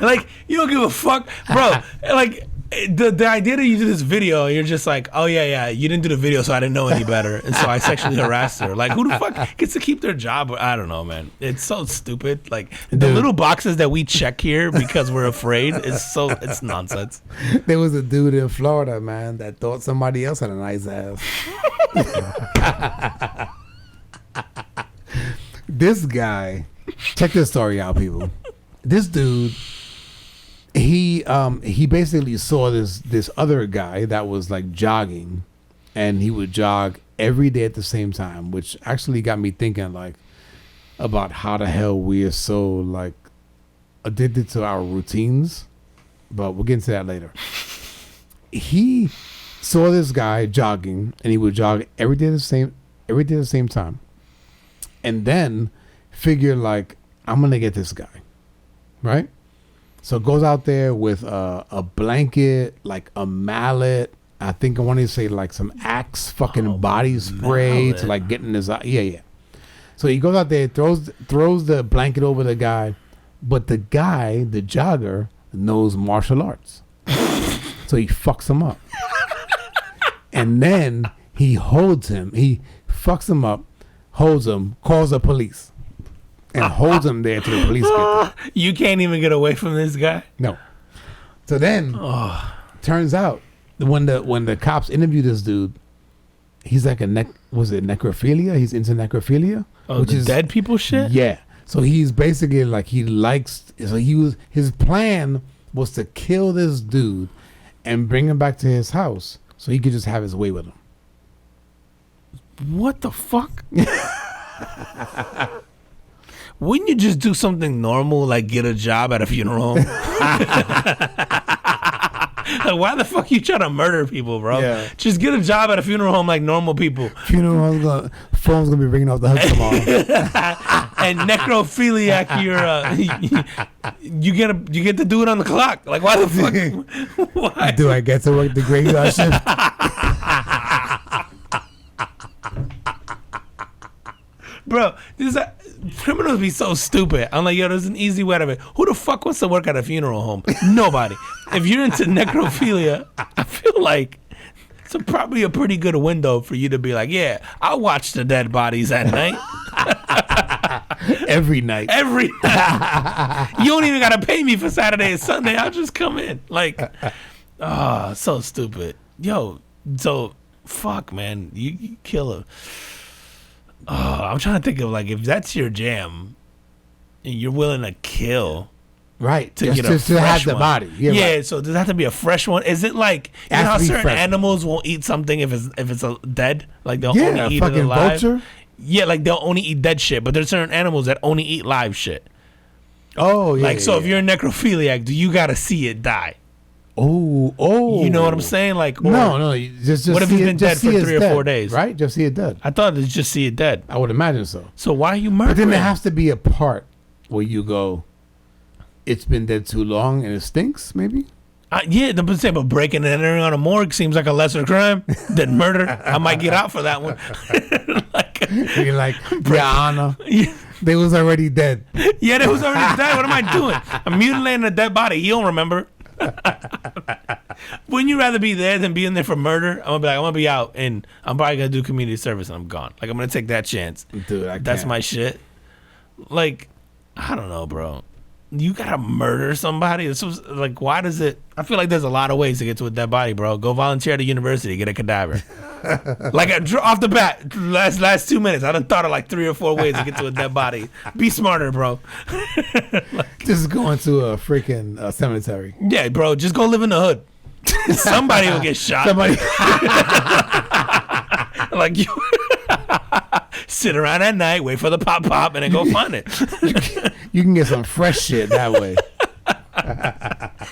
Like, you don't give a fuck, bro. Like, the idea that you do this video, you're just like, oh yeah, you didn't do the video, so I didn't know any better, and so I sexually harassed her. Like, who the fuck gets to keep their job? I don't know, man. It's so stupid. Like, the little boxes that we check here because we're afraid it's nonsense. There was a dude in Florida, man, that thought somebody else had a nice ass. This guy, check this story out, people. This dude, he basically saw this other guy that was like jogging, and he would jog every day at the same time, which actually got me thinking like about how the hell we are so like addicted to our routines. But we'll get into that later. He saw this guy jogging, and he would jog every day at the same time, and then figured like, I'm gonna get this guy, right? So goes out there with a blanket, like a mallet. I think I wanted to say like some Axe fucking body spray to like get in his eye. Yeah. So he goes out there, throws the blanket over the guy, but the guy, the jogger, knows martial arts. So he fucks him up. And then he holds him. He fucks him up, holds him, calls the police, and holds him there till the police get there. You can't even get away from this guy. No. So then, turns out when the cops interview this dude, he's like necrophilia? He's into necrophilia, which is dead people shit. Yeah. So he's basically like his plan was to kill this dude and bring him back to his house so he could just have his way with him. What the fuck? Wouldn't you just do something normal like get a job at a funeral home? Like, why the fuck you trying to murder people, bro? Yeah. Just get a job at a funeral home like normal people. Funeral home's phone's gonna be ringing off the hook tomorrow. And necrophiliac, you get to do it on the clock. Like, why the fuck? Why? Do I get to work the graveyard shift? Bro, criminals be so stupid. I'm like, yo, there's an easy way of it. Who the fuck wants to work at a funeral home? Nobody. If you're into necrophilia, I feel like it's probably a pretty good window for you to be like, yeah, I'll watch the dead bodies at night. Every night. Every night. You don't even got to pay me for Saturday and Sunday. I'll just come in. Like, so stupid. Yo, so, fuck, man. You kill him. I'm trying to think of, like, if that's your jam and you're willing to kill, right, to get a fresh have the one. body. Yeah, right. So does it have to be a fresh one? Is it like, you know how certain animals won't eat something if it's dead? Like, they'll only eat it alive. Vulture? Yeah, like they'll only eat dead shit, but there's certain animals that only eat live shit. Oh, yeah. Like, so if you're a necrophiliac, do you gotta see it die? Oh. You know what I'm saying? Like, no. Just what if he's been dead for 3 or 4 days? Right? Just see it dead. I thought it's just see it dead. I would imagine so. So why are you murdering? But then there has to be a part where you go, it's been dead too long and it stinks, maybe? Yeah, but breaking and entering on a morgue seems like a lesser crime than murder. I might get out for that one. You're like, Your Honor, they was already dead. Yeah, they was already dead. What am I doing? I'm mutilating a dead body. You don't remember. Wouldn't you rather be there than be in there for murder? I'm gonna be out and I'm probably gonna do community service and I'm gone. Like, I'm gonna take that chance. Dude, that's my shit. Like, I don't know, bro. You gotta murder somebody. This was like, why does it? I feel like there's a lot of ways to get to a dead body, bro. Go volunteer at a university, get a cadaver. Like, off the bat, last 2 minutes, I done thought of like 3 or 4 ways to get to a dead body. Be smarter, bro. Like, just going to a freaking cemetery. Yeah, bro. Just go live in the hood. Somebody will get shot. Somebody. Like, you sit around at night, wait for the pop, and then go find it. You can get some fresh shit that way.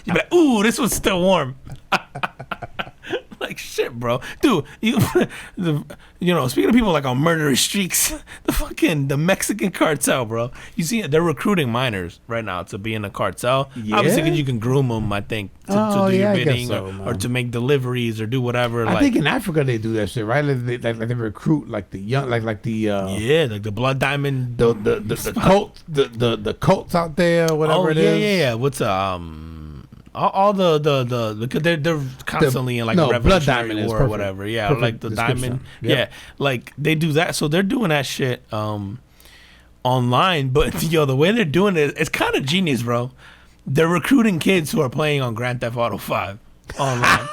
You be like, ooh, this one's still warm. Like, shit, bro. Dude, speaking of people like on murderous streaks, the Mexican cartel, bro. You see, they're recruiting minors right now to be in a cartel. Yeah? Obviously, because you can groom them, I think, to do your bidding or to make deliveries or do whatever. I think in Africa they do that shit, right? Like they recruit like the young, like the like the Blood Diamond, the cult, the cults out there, whatever it is. Yeah. What's all they're constantly in like a revolutionary war or whatever. Yeah, like the diamond. Yep. Yeah, like they do that. So they're doing that shit online. But the way they're doing it, it's kind of genius, bro. They're recruiting kids who are playing on Grand Theft Auto 5 online.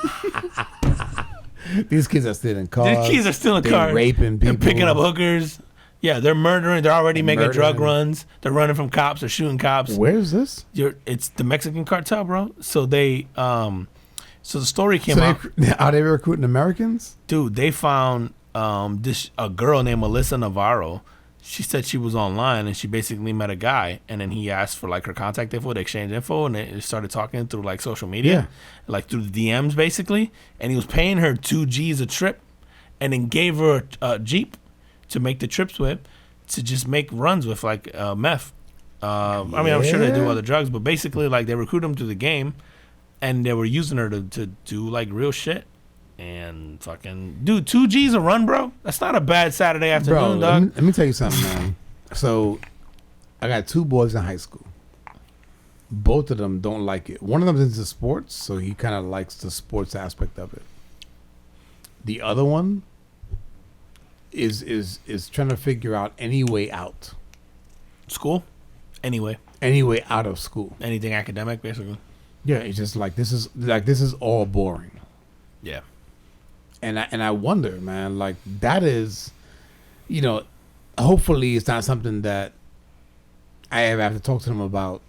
These kids are stealing cars. These kids are stealing cars. Raping people. They're picking up hookers. Yeah, they're murdering. They're already making drug runs. They're running from cops. They're shooting cops. Where is this? It's the Mexican cartel, bro. So they, so the story came out. Are they recruiting Americans? Dude, they found a girl named Melissa Navarro. She said she was online and she basically met a guy, and then he asked for like her contact info. They exchanged info and they started talking through like social media, like through the DMs basically. And he was paying her $2,000 a trip, and then gave her a Jeep to make the trips with, to just make runs with like meth. I mean, I'm sure they do other drugs, but basically like they recruit them to the game, and they were using her to do like real shit. And fucking dude, $2,000 a run, bro. That's not a bad Saturday afternoon, dog. Let me tell you something, man. So I got 2 boys in high school. Both of them don't like it. One of them is into sports, so he kind of likes the sports aspect of it. The other one is trying to figure out any way out. School? Anyway. Any way out of school. Anything academic, basically. Yeah, it's just like this is all boring. Yeah. And I wonder, man, like that is, hopefully it's not something that I ever have to talk to them about.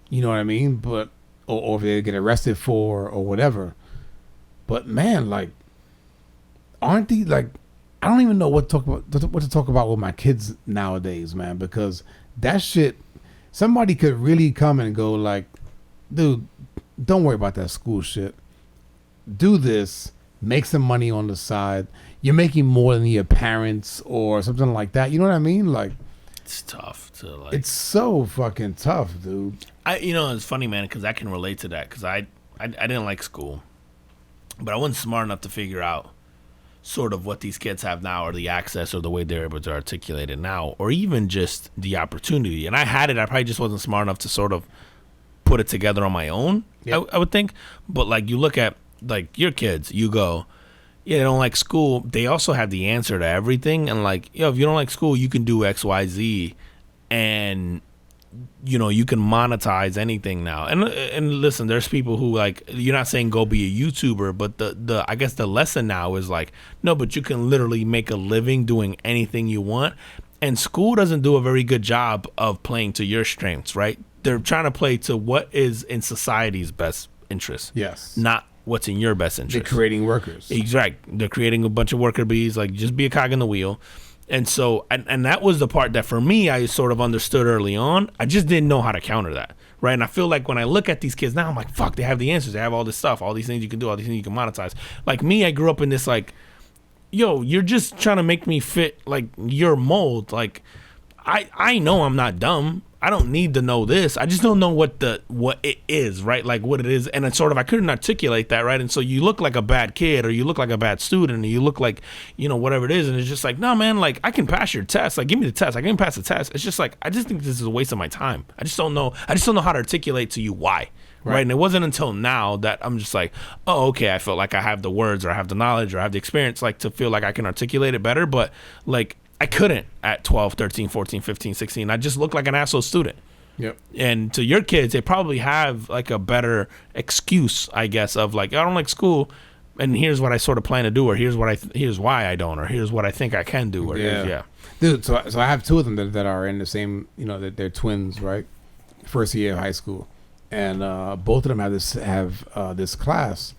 You know what I mean? But or if they get arrested for or whatever. But man, like, aren't these like? I don't even know what to talk about with my kids nowadays, man, because that shit. Somebody could really come and go like, dude, don't worry about that school shit. Do this, make some money on the side. You're making more than your parents or something like that. You know what I mean? Like, it's tough to like. It's so fucking tough, dude. It's funny, man, because I can relate to that because I didn't like school, but I wasn't smart enough to figure out sort of what these kids have now or the access or the way they're able to articulate it now or even just the opportunity. And I had it. I probably just wasn't smart enough to sort of put it together on my own, I would think. But like you look at like your kids, you go, yeah, they don't like school. They also have the answer to everything. And like, if you don't like school, you can do X, Y, Z. And you can monetize anything now. And listen, there's people who like, you're not saying go be a YouTuber, but the I guess the lesson now is like, no, but you can literally make a living doing anything you want. And school doesn't do a very good job of playing to your strengths, right? They're trying to play to what is in society's best interest. Yes. Not what's in your best interest. They're creating workers. Exactly. They're creating a bunch of worker bees, like just be a cog in the wheel. And so, and that was the part that for me, I sort of understood early on. I just didn't know how to counter that, right? And I feel like when I look at these kids now, I'm like, fuck, they have the answers. They have all this stuff, all these things you can do, all these things you can monetize. Like me, I grew up in this like, yo, you're just trying to make me fit like your mold. Like, I know I'm not dumb. I don't need to know this. I just don't know what it is, right? Like what it is. And it's sort of, I couldn't articulate that, right? And so you look like a bad kid or you look like a bad student or you look like, whatever it is. And it's just like, no, man, like I can pass your test. Like give me the test. I can pass the test. It's just like, I just think this is a waste of my time. I just don't know how to articulate to you why. Right. And it wasn't until now that I'm just like, oh, okay, I felt like I have the words or I have the knowledge or I have the experience like to feel like I can articulate it better. But like, I couldn't at 12, 13, 14, 15, 16. I just looked like an asshole student. Yep. And to your kids, they probably have like a better excuse, I guess, of like, I don't like school, and here's what I sort of plan to do, or here's why I don't, or here's what I think I can do, or yeah. Dude, so I have two of them that are in the same, that they're twins, right? First year of high school, and both of them have this class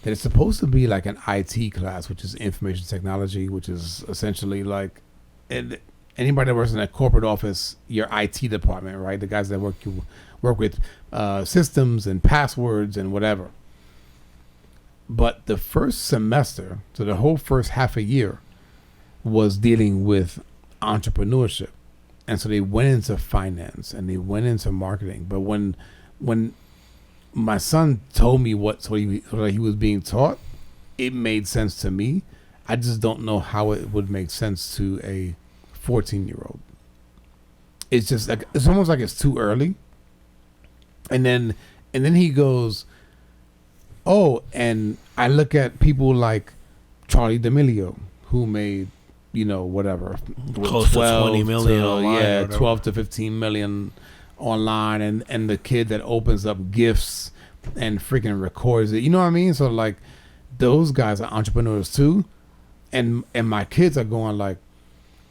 that is supposed to be like an IT class, which is information technology, which is essentially like. And anybody that works in a corporate office, your IT department, right? The guys that work with systems and passwords and whatever. But the first semester, so the whole first half a year, was dealing with entrepreneurship, and so they went into finance and they went into marketing. But when my son told me what he was being taught, it made sense to me. I just don't know how it would make sense to a 14-year-old. It's just like, it's almost like it's too early. And then he goes, oh, and I look at people like Charlie D'Amelio, who made, whatever, close to 20 million. 12 to 15 million online, and the kid that opens up gifts and freaking records it. You know what I mean? So like, those guys are entrepreneurs too. And my kids are going like,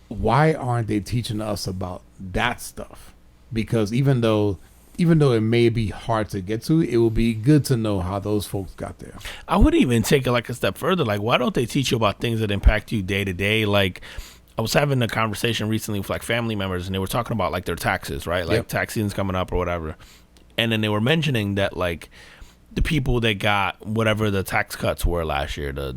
why aren't they teaching us about that stuff? Because even though it may be hard to get to, it will be good to know how those folks got there. I would even take it like a step further. Like, why don't they teach you about things that impact you day to day? Like, I was having a conversation recently with like family members, and they were talking about like their taxes, right? Like tax season's coming up or whatever. And then they were mentioning that like the people that got whatever the tax cuts were last year, the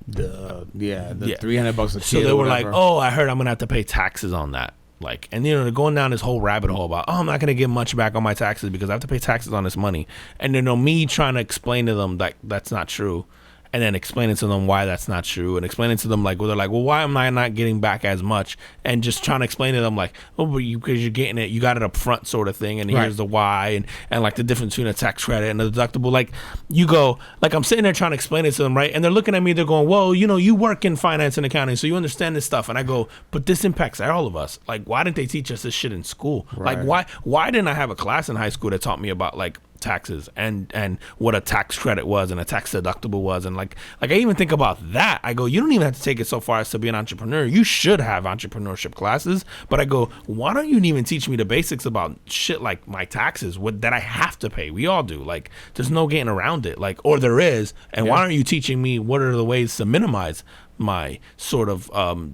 $300 a kid. So they were like, oh, I heard I'm gonna have to pay taxes on that. Like, and they're going down this whole rabbit hole about, oh, I'm not gonna get much back on my taxes because I have to pay taxes on this money. And me trying to explain to them that that's not true, and then explaining to them why that's not true, and explaining to them like, well, they're like, well, why am I not getting back as much, and just trying to explain to them like, oh, but because you're getting it, you got it up front sort of thing, and here's the why, and like the difference between a tax credit and a deductible. Like you go, like I'm sitting there trying to explain it to them, right, and they're looking at me, they're going, well, you know, you work in finance and accounting, so you understand this stuff, and I go, but this impacts all of us. Like, why didn't they teach us this shit in school? Right. Like, why didn't I have a class in high school that taught me about like taxes and what a tax credit was and a tax deductible was, and like I even think about that. I go, you don't even have to take it so far as to be an entrepreneur. You should have entrepreneurship classes, but I go, why don't you even teach me the basics about shit like my taxes, what that I have to pay? We all do. Like, there's no getting around it. Like, or there is, and why aren't you teaching me what are the ways to minimize my sort of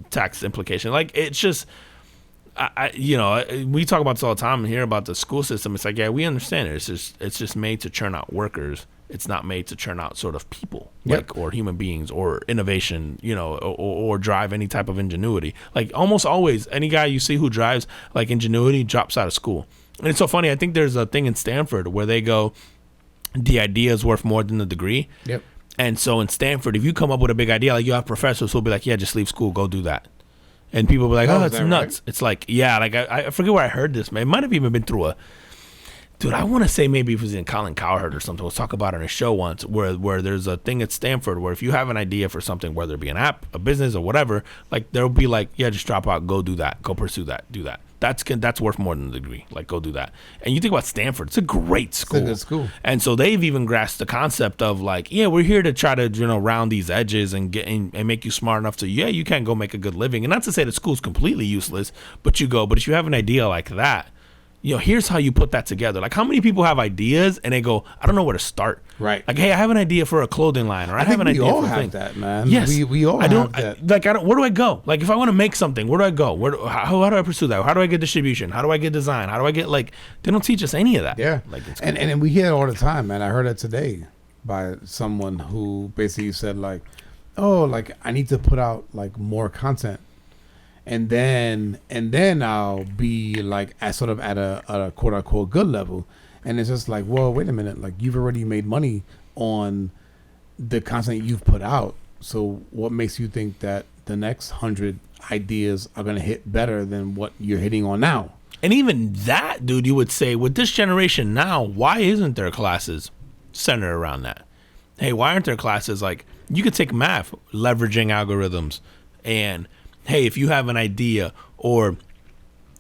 tax implication? Like, it's just, you know, we talk about this all the time and hear about the school system. It's like, yeah, we understand it. It's just made to churn out workers. It's not made to churn out sort of people, like, or human beings, or innovation, you know, or drive any type of ingenuity. Like, almost always, any guy you see who drives like ingenuity drops out of school. And it's so funny. I think there's a thing in Stanford where they go, the idea is worth more than the degree. Yep. And so in Stanford, if you come up with a big idea, like, you have professors who'll be like, yeah, just leave school, go do that. And people be like, oh, that's nuts. Right? It's like, yeah, like I forget where I heard this, man. It might have even been through dude, I want to say maybe it was in Colin Cowherd or something. We'll talk about it on a show once where there's a thing at Stanford where if you have an idea for something, whether it be an app, a business, or whatever, like there'll be like, yeah, just drop out, go do that, go pursue that, do that. That's worth more than a degree. Like, go do that. And you think about Stanford, it's a great school. It's a good school. And so they've even grasped the concept of like, yeah, we're here to try to, you know, round these edges and get and make you smart enough to, yeah, you can go make a good living. And not to say that school's completely useless, but if you have an idea like that, you know, here's how you put that together. Like, how many people have ideas and they go, I don't know where to start. Right. Like, hey, I have an idea for a clothing line, or I have an idea for a thing. We all have that, man. Yes. We all have that. Where do I go? Like, if I want to make something, where do I go? How do I pursue that? How do I get distribution? How do I get design? How do I get, like, they don't teach us any of that. Yeah. Like, it's and we hear it all the time, man. I heard it today by someone who basically said, like, oh, like, I need to put out, like, more content. And then I'll be like at a quote unquote good level. And it's just like, well, wait a minute, like, you've already made money on the content you've put out. So what makes you think that the next 100 ideas are gonna hit better than what you're hitting on now? And even that, dude, you would say, with this generation now, why isn't there classes centered around that? Hey, why aren't there classes like, you could take math, leveraging algorithms, and hey, if you have an idea or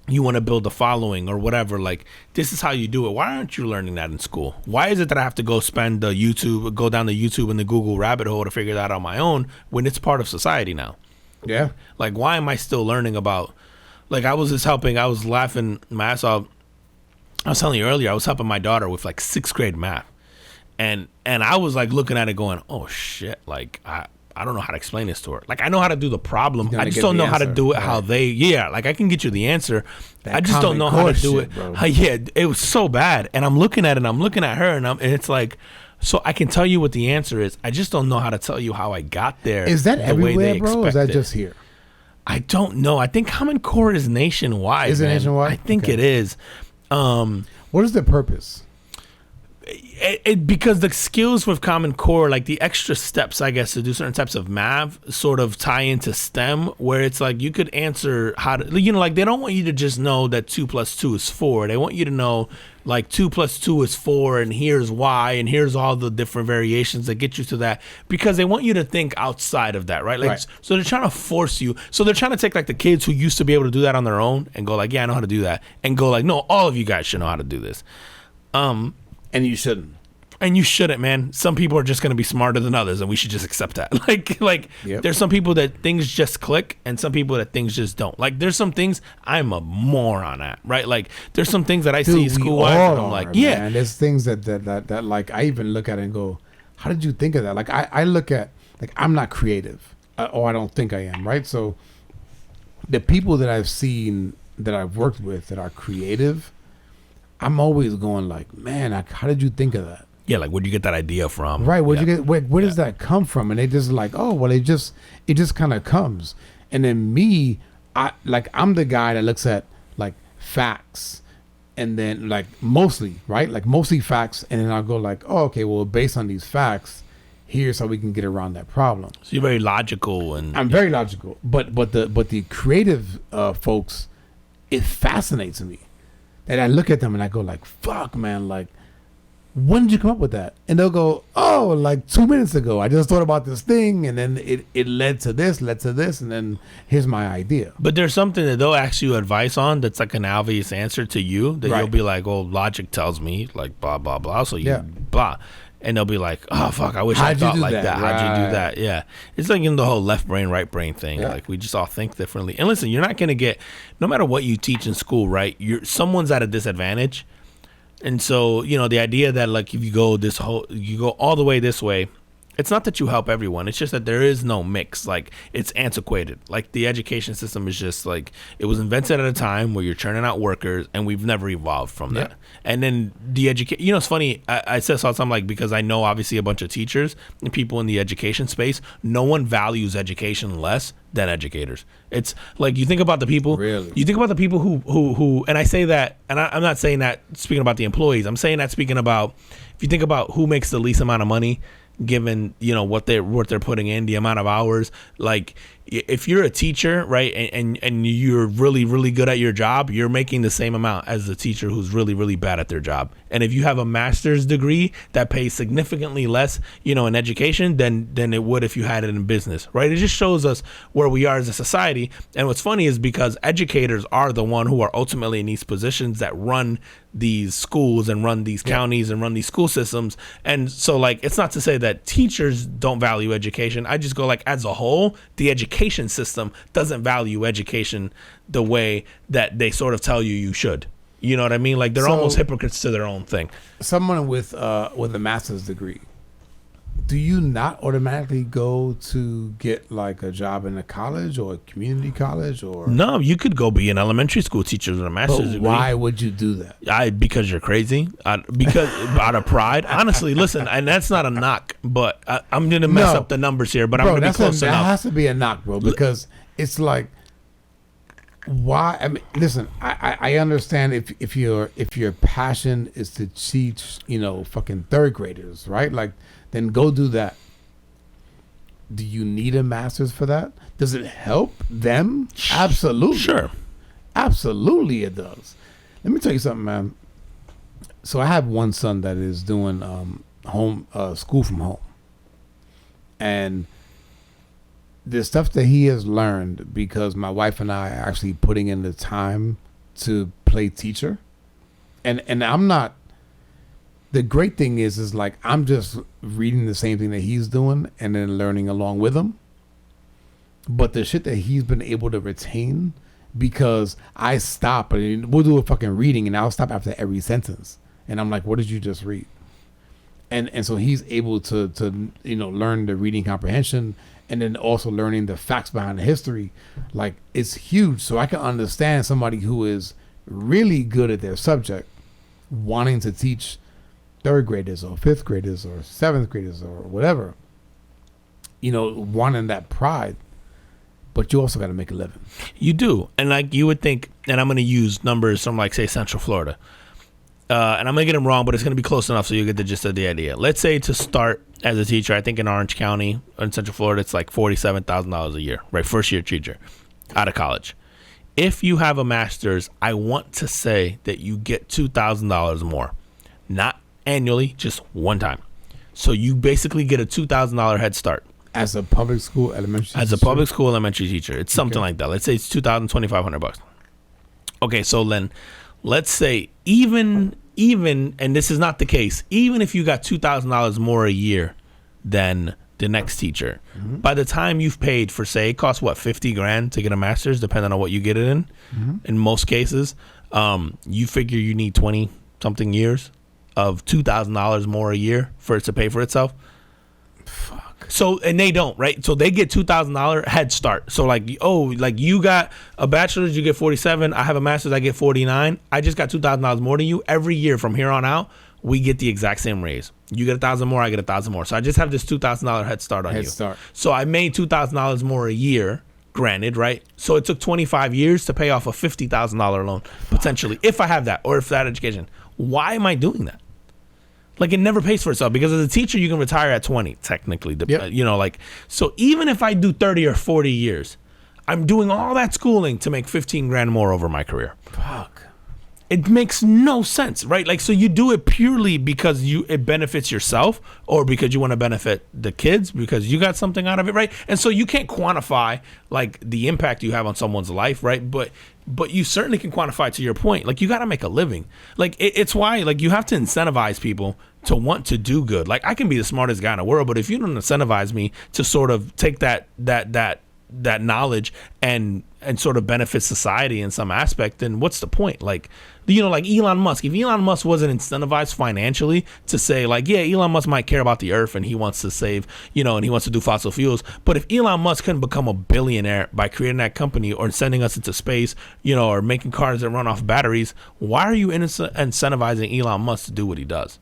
you want to build a following or whatever, like, this is how you do it. Why aren't you learning that in school? Why is it that I have to go down the YouTube and the Google rabbit hole to figure that out on my own when it's part of society now? Yeah. Like, why am I still learning about, like, I was laughing my ass off. I was telling you earlier, I was helping my daughter with like 6th grade math. And I was like looking at it going, oh shit, like, I don't know how to explain this to her. Like, I know how to do the problem. I just don't know how to do it how they, like, I can get you the answer. I just don't know how to do it. Yeah, it was so bad. And I'm looking at it, and I'm looking at her, and it's like, so I can tell you what the answer is. I just don't know how to tell you how I got there. Is that everywhere, bro? Or is that just here? I don't know. I think Common Core is nationwide. Is it nationwide? I think it is. What is the purpose? Because the skills with Common Core, like the extra steps, I guess, to do certain types of math sort of tie into STEM, where it's like you could answer how to, you know, like they don't want you to just know that 2 + 2 is 4. They want you to know like 2 + 2 is 4, and here's why, and here's all the different variations that get you to that, because they want you to think outside of that, right? Like, right. So they're trying to force you. So they're trying to take like the kids who used to be able to do that on their own and go like, yeah, I know how to do that, and go like, no, all of you guys should know how to do this. And you shouldn't. And you shouldn't, man. Some people are just going to be smarter than others, and we should just accept that. Like, yep. There's some people that things just click, and some people that things just don't. Like, there's some things I'm a moron at, right? Like, there's some things that I see school-wise, and I'm like, yeah. Man. There's things that like I even look at it and go, how did you think of that? Like, I look at, like, I'm not creative, or I don't think I am, right? So the people that I've seen, that I've worked with that are creative, I'm always going like, man, how did you think of that? Yeah, like, where'd you get that idea from? Right, where'd you get? Where does that come from? And they just like, oh, well, it just kind of comes. And then me, I'm the guy that looks at like facts, and then like mostly facts, and then I'll go like, oh, okay, well, based on these facts, Here's how we can get around that problem. So you're very logical, and I'm very logical, but the creative folks, it fascinates me. And I look at them and I go like, fuck, man, like, when did you come up with that? And they'll go, oh, like 2 minutes ago. I just thought about this thing, and then it led to this, and then here's my idea. But there's something that they'll ask you advice on that's like an obvious answer to you that you'll be like, oh, logic tells me like blah, blah, blah. So you blah. And they'll be like, oh, fuck, I wish I thought like that. How'd you do that? Yeah. It's like in the whole left brain, right brain thing. Yeah. Like we just all think differently. And listen, you're not going to get, no matter what you teach in school, right? Someone's at a disadvantage. And so, you know, the idea that like if you go all the way this way, it's not that you help everyone. It's just that there is no mix. Like it's antiquated. Like the education system is just like, it was invented at a time where you're churning out workers, and we've never evolved from that. And then the you know, it's funny. I said something like, because I know obviously a bunch of teachers and people in the education space, no one values education less than educators. It's like, you think about the people, you think about the people who, and I say that, and I'm not saying that speaking about the employees. I'm saying that speaking about, if you think about who makes the least amount of money, given, you know, what they're putting in, the amount of hours, like if you're a teacher, right, and you're really, really good at your job, you're making the same amount as the teacher who's really, really bad at their job. And if you have a master's degree that pays significantly less, you know, in education than it would if you had it in business, right? It just shows us where we are as a society. And what's funny is because educators are the one who are ultimately in these positions that run these schools and run these counties and run these school systems. And so, like, it's not to say that teachers don't value education. I just go like, as a whole, the education system doesn't value education the way that they sort of tell you should. You know what I mean? Like, they're almost hypocrites to their own thing. Someone with a master's degree, do you not automatically go to get like a job in a college or a community college? Or no, you could go be an elementary school teacher with a master's degree. Why would you do that? Because you're crazy. Because out of pride. Honestly, listen, and that's not a knock, but I'm gonna mess up the numbers here. But I'm gonna be close enough. That has to be a knock, bro, because it's like, why? I mean, listen, I understand if your passion is to teach, you know, fucking third graders, right? Like, then go do that. Do you need a master's for that? Does it help them? Absolutely. Sure. Absolutely it does. Let me tell you something, man. So I have one son that is doing school from home. And the stuff that he has learned, because my wife and I are actually putting in the time to play teacher. And I'm not, the great thing is like, I'm just reading the same thing that he's doing and then learning along with him. But the shit that he's been able to retain, because I stop and we'll do a fucking reading and I'll stop after every sentence. And I'm like, what did you just read? And so he's able to, you know, learn the reading comprehension and then also learning the facts behind the history. Like, it's huge. So I can understand somebody who is really good at their subject wanting to teach third graders or fifth graders or seventh graders or whatever, you know, wanting that pride. But you also got to make a living. You do. And like you would think, and I'm going to use numbers from like, say, Central Florida. And I'm going to get them wrong, but it's going to be close enough so you get the gist of the idea. Let's say to start as a teacher, I think in Orange County in Central Florida, it's like $47,000 a year, right? First year teacher out of college. If you have a master's, I want to say that you get $2,000 more. Not annually, just one time. So you basically get a $2,000 head start. As a public school elementary teacher? As a public school elementary teacher. It's something like that. Let's say it's $2,500. Okay, so then let's say even, and this is not the case, even if you got $2,000 more a year than the next teacher, by the time you've paid for, say, it costs what, $50,000 to get a master's, depending on what you get it in. In most cases, you figure you need 20 something years of $2,000 more a year for it to pay for itself. Fuck. So, and they don't, right? So they get $2,000 head start. So like, oh, like you got a bachelor's, you get 47. I have a master's, I get 49. I just got $2,000 more than you. Every year from here on out, we get the exact same raise. You get $1,000 more, I get $1,000 more. So I just have this $2,000 head start on you. So I made $2,000 more a year, granted, right? So it took 25 years to pay off a $50,000 loan, potentially, if I have that, or if that education. Why am I doing that? Like, it never pays for itself, because as a teacher, you can retire at 20, technically. Yep. You know, like, so even if I do 30 or 40 years, I'm doing all that schooling to make 15 grand more over my career. Fuck. It makes no sense, right? Like, so you do it purely because it benefits yourself, or because you want to benefit the kids because you got something out of it, right? And so you can't quantify like the impact you have on someone's life, right? But you certainly can quantify, to your point, like, you got to make a living. Like, it's why, like, you have to incentivize people to want to do good. Like, I can be the smartest guy in the world, but if you don't incentivize me to sort of take that knowledge and sort of benefit society in some aspect, then what's the point? Like, you know, like Elon Musk, if Elon Musk wasn't incentivized financially to say, like, yeah, Elon Musk might care about the earth and he wants to save, you know, and he wants to do fossil fuels, but if Elon Musk couldn't become a billionaire by creating that company or sending us into space, you know, or making cars that run off batteries, why are you incentivizing Elon Musk to do what he does?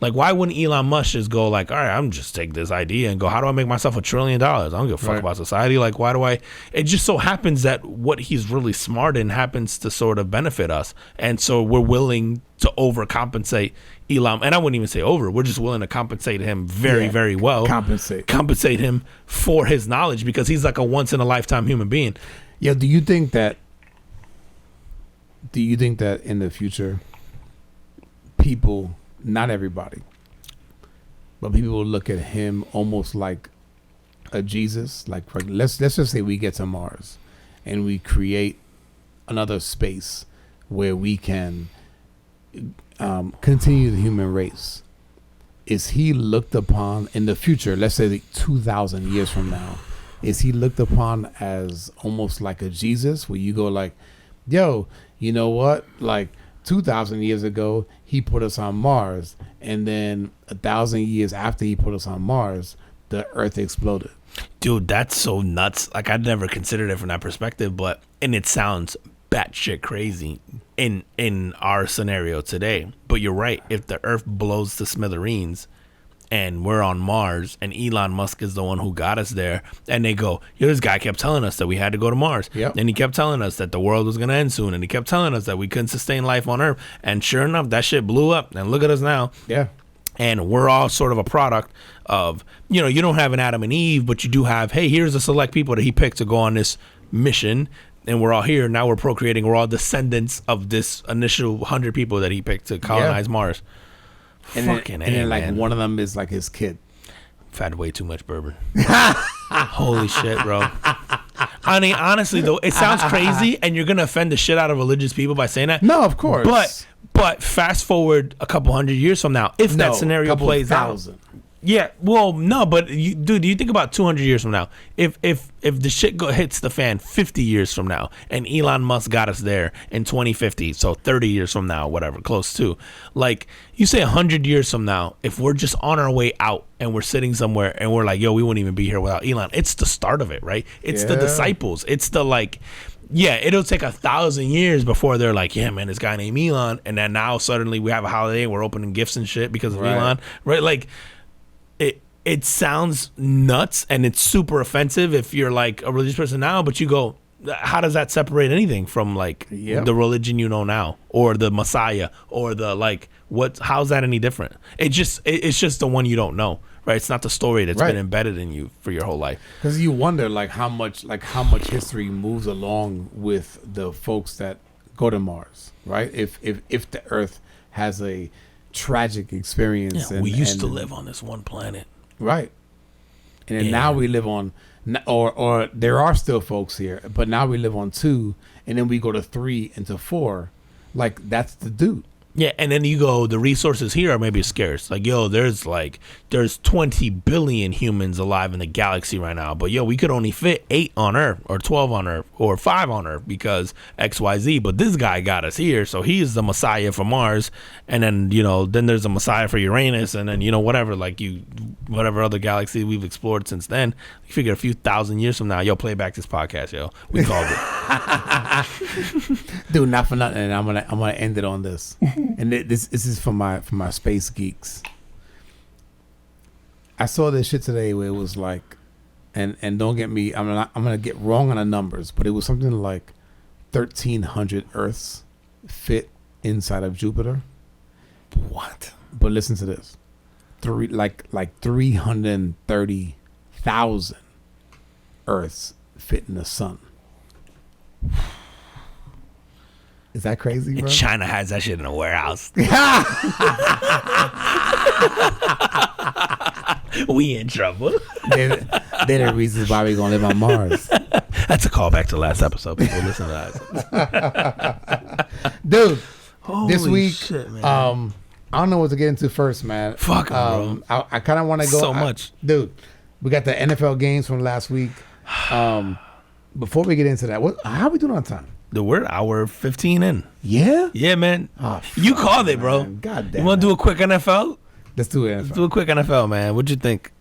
Like, why wouldn't Elon Musk just go like, all right, I'm just take this idea and go, how do I make myself $1 trillion? I don't give a fuck about society. Like, why do I? It just so happens that what he's really smart in happens to sort of benefit us. And so we're willing to overcompensate Elon. And I wouldn't even say over. We're just willing to compensate him very well. Compensate him for his knowledge, because he's like a once in a lifetime human being. Yeah. Do you think that in the future, people, not everybody, but people will look at him almost like a Jesus? Like, let's just say we get to Mars and we create another space where we can continue the human race. Is he looked upon in the future, let's say 2,000 years from now, is he looked upon as almost like a Jesus, where you go like, yo, you know what, like 2,000 years ago, he put us on Mars, and then 1,000 years after he put us on Mars, the Earth exploded. Dude, that's so nuts. Like, I'd never considered it from that perspective, and it sounds batshit crazy in our scenario today. But you're right. If the Earth blows to smithereens, and we're on Mars, and Elon Musk is the one who got us there, and they go, this guy kept telling us that we had to go to Mars. Yep. And he kept telling us that the world was going to end soon, and he kept telling us that we couldn't sustain life on Earth. And sure enough, that shit blew up, and look at us now. Yeah. And we're all sort of a product of, you know, you don't have an Adam and Eve, but you do have, hey, here's a select people that he picked to go on this mission, and we're all here. Now we're procreating. We're all descendants of this initial 100 people that he picked to colonize Mars. And then like, one of them is like his kid. I've had way too much bourbon. Holy shit, bro. I mean, honestly, though, it sounds crazy, and you're going to offend the shit out of religious people by saying that. No, of course. But fast forward a couple hundred years from now, if that scenario plays out. Yeah, well, no, but dude, you think about 200 years from now. If the shit hits the fan 50 years from now, and Elon Musk got us there in 2050, so 30 years from now, whatever, close to, like, you say 100 years from now, if we're just on our way out and we're sitting somewhere and we're like, yo, we wouldn't even be here without Elon. It's the start of it, right? It's the disciples. It's the, like, yeah, it'll take 1,000 years before they're like, yeah, man, this guy named Elon, and then now suddenly we have a holiday and we're opening gifts and shit because of Elon, right? Like, it sounds nuts, and it's super offensive if you're like a religious person now, but you go, how does that separate anything from like the religion you know now, or the Messiah, or the like, how's that any different? It's just the one you don't know, right? It's not the story that's been embedded in you for your whole life. Because you wonder like how much history moves along with the folks that go to Mars, right? If the Earth has a tragic experience, we used to live on this one planet. Right. And then now we live on, or there are still folks here, but now we live on 2, and then we go to 3 and to 4. Like, that's the dude. Yeah, and then you go, the resources here are maybe scarce. Like, yo, there's 20 billion humans alive in the galaxy right now. But, yo, we could only fit 8 on Earth, or 12 on Earth, or 5 on Earth because XYZ. But this guy got us here, so he's the Messiah for Mars. And then, you know, then there's a Messiah for Uranus. And then, you know, whatever other galaxy we've explored since then. You figure a few thousand years from now, yo, play back this podcast, yo. We called it. Dude, not for nothing. And I'm gonna end it on this. And this is for my space geeks. I saw this shit today where it was like, and don't get me, I'm gonna get wrong on the numbers, but it was something like 1,300 Earths fit inside of Jupiter. What? But listen to this. 330,000 Earths fit in the sun. Is that crazy, bro? And China has that shit in a warehouse. We in trouble. They're the reasons why we're going to live on Mars. That's a callback to last episode. People listen to that. Dude, Holy this week, shit, man. I don't know what to get into first, man. Fuck 'em, bro. I kind of want to go. So much. Dude, we got the NFL games from last week. Before we get into that, how are we doing on time? Dude, we're hour 15 in. Yeah? Yeah, man. Oh, You fuck, called it, bro. man. God damn You want to it. do a quick NFL? Let's do it. Let's do a quick NFL, man. What'd you think?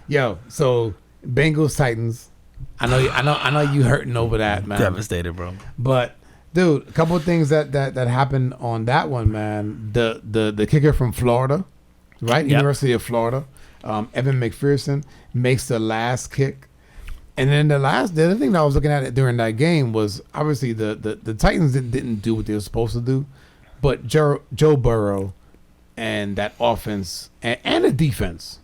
Yo, so Bengals Titans. I know you hurting over that, man. Devastated, bro. But dude, a couple of things that happened on that one, man. The kicker from Florida, right? Yep. University of Florida, Evan McPherson makes the last kick. And then the other thing that I was looking at during that game was obviously the Titans didn't do what they were supposed to do, but Joe Burrow and that offense and the defense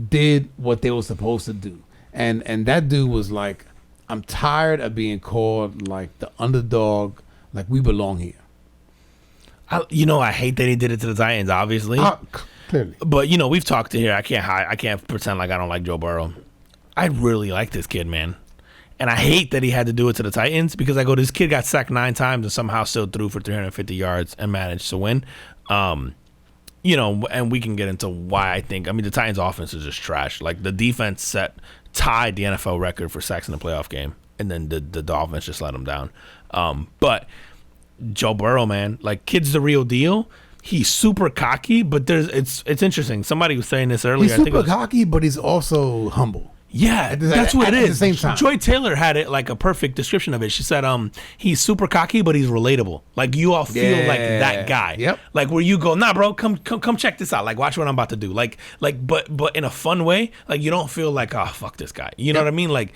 did what they were supposed to do. And that dude was like, I'm tired of being called like the underdog, like we belong here. I hate that he did it to the Titans, obviously. Clearly. But, we've talked to here. I can't pretend like I don't like Joe Burrow. I really like this kid, man. And I hate that he had to do it to the Titans because this kid got sacked 9 times and somehow still threw for 350 yards and managed to win. And we can get into why I think. I mean, the Titans' offense is just trash. Like, the defense tied the NFL record for sacks in the playoff game, and then the offense just let them down. But Joe Burrow, man, like, kid's the real deal. He's super cocky, but it's interesting. Somebody was saying this earlier. He's super cocky, but he's also humble. Yeah, that's what it is. At the same time. Joy Taylor had it like a perfect description of it. She said, he's super cocky, but he's relatable. Like, you all feel like that guy. Yep. Like, where you go, nah, bro, come check this out. Like, watch what I'm about to do. But in a fun way. Like, you don't feel like, oh, fuck this guy. You know what I mean? Like,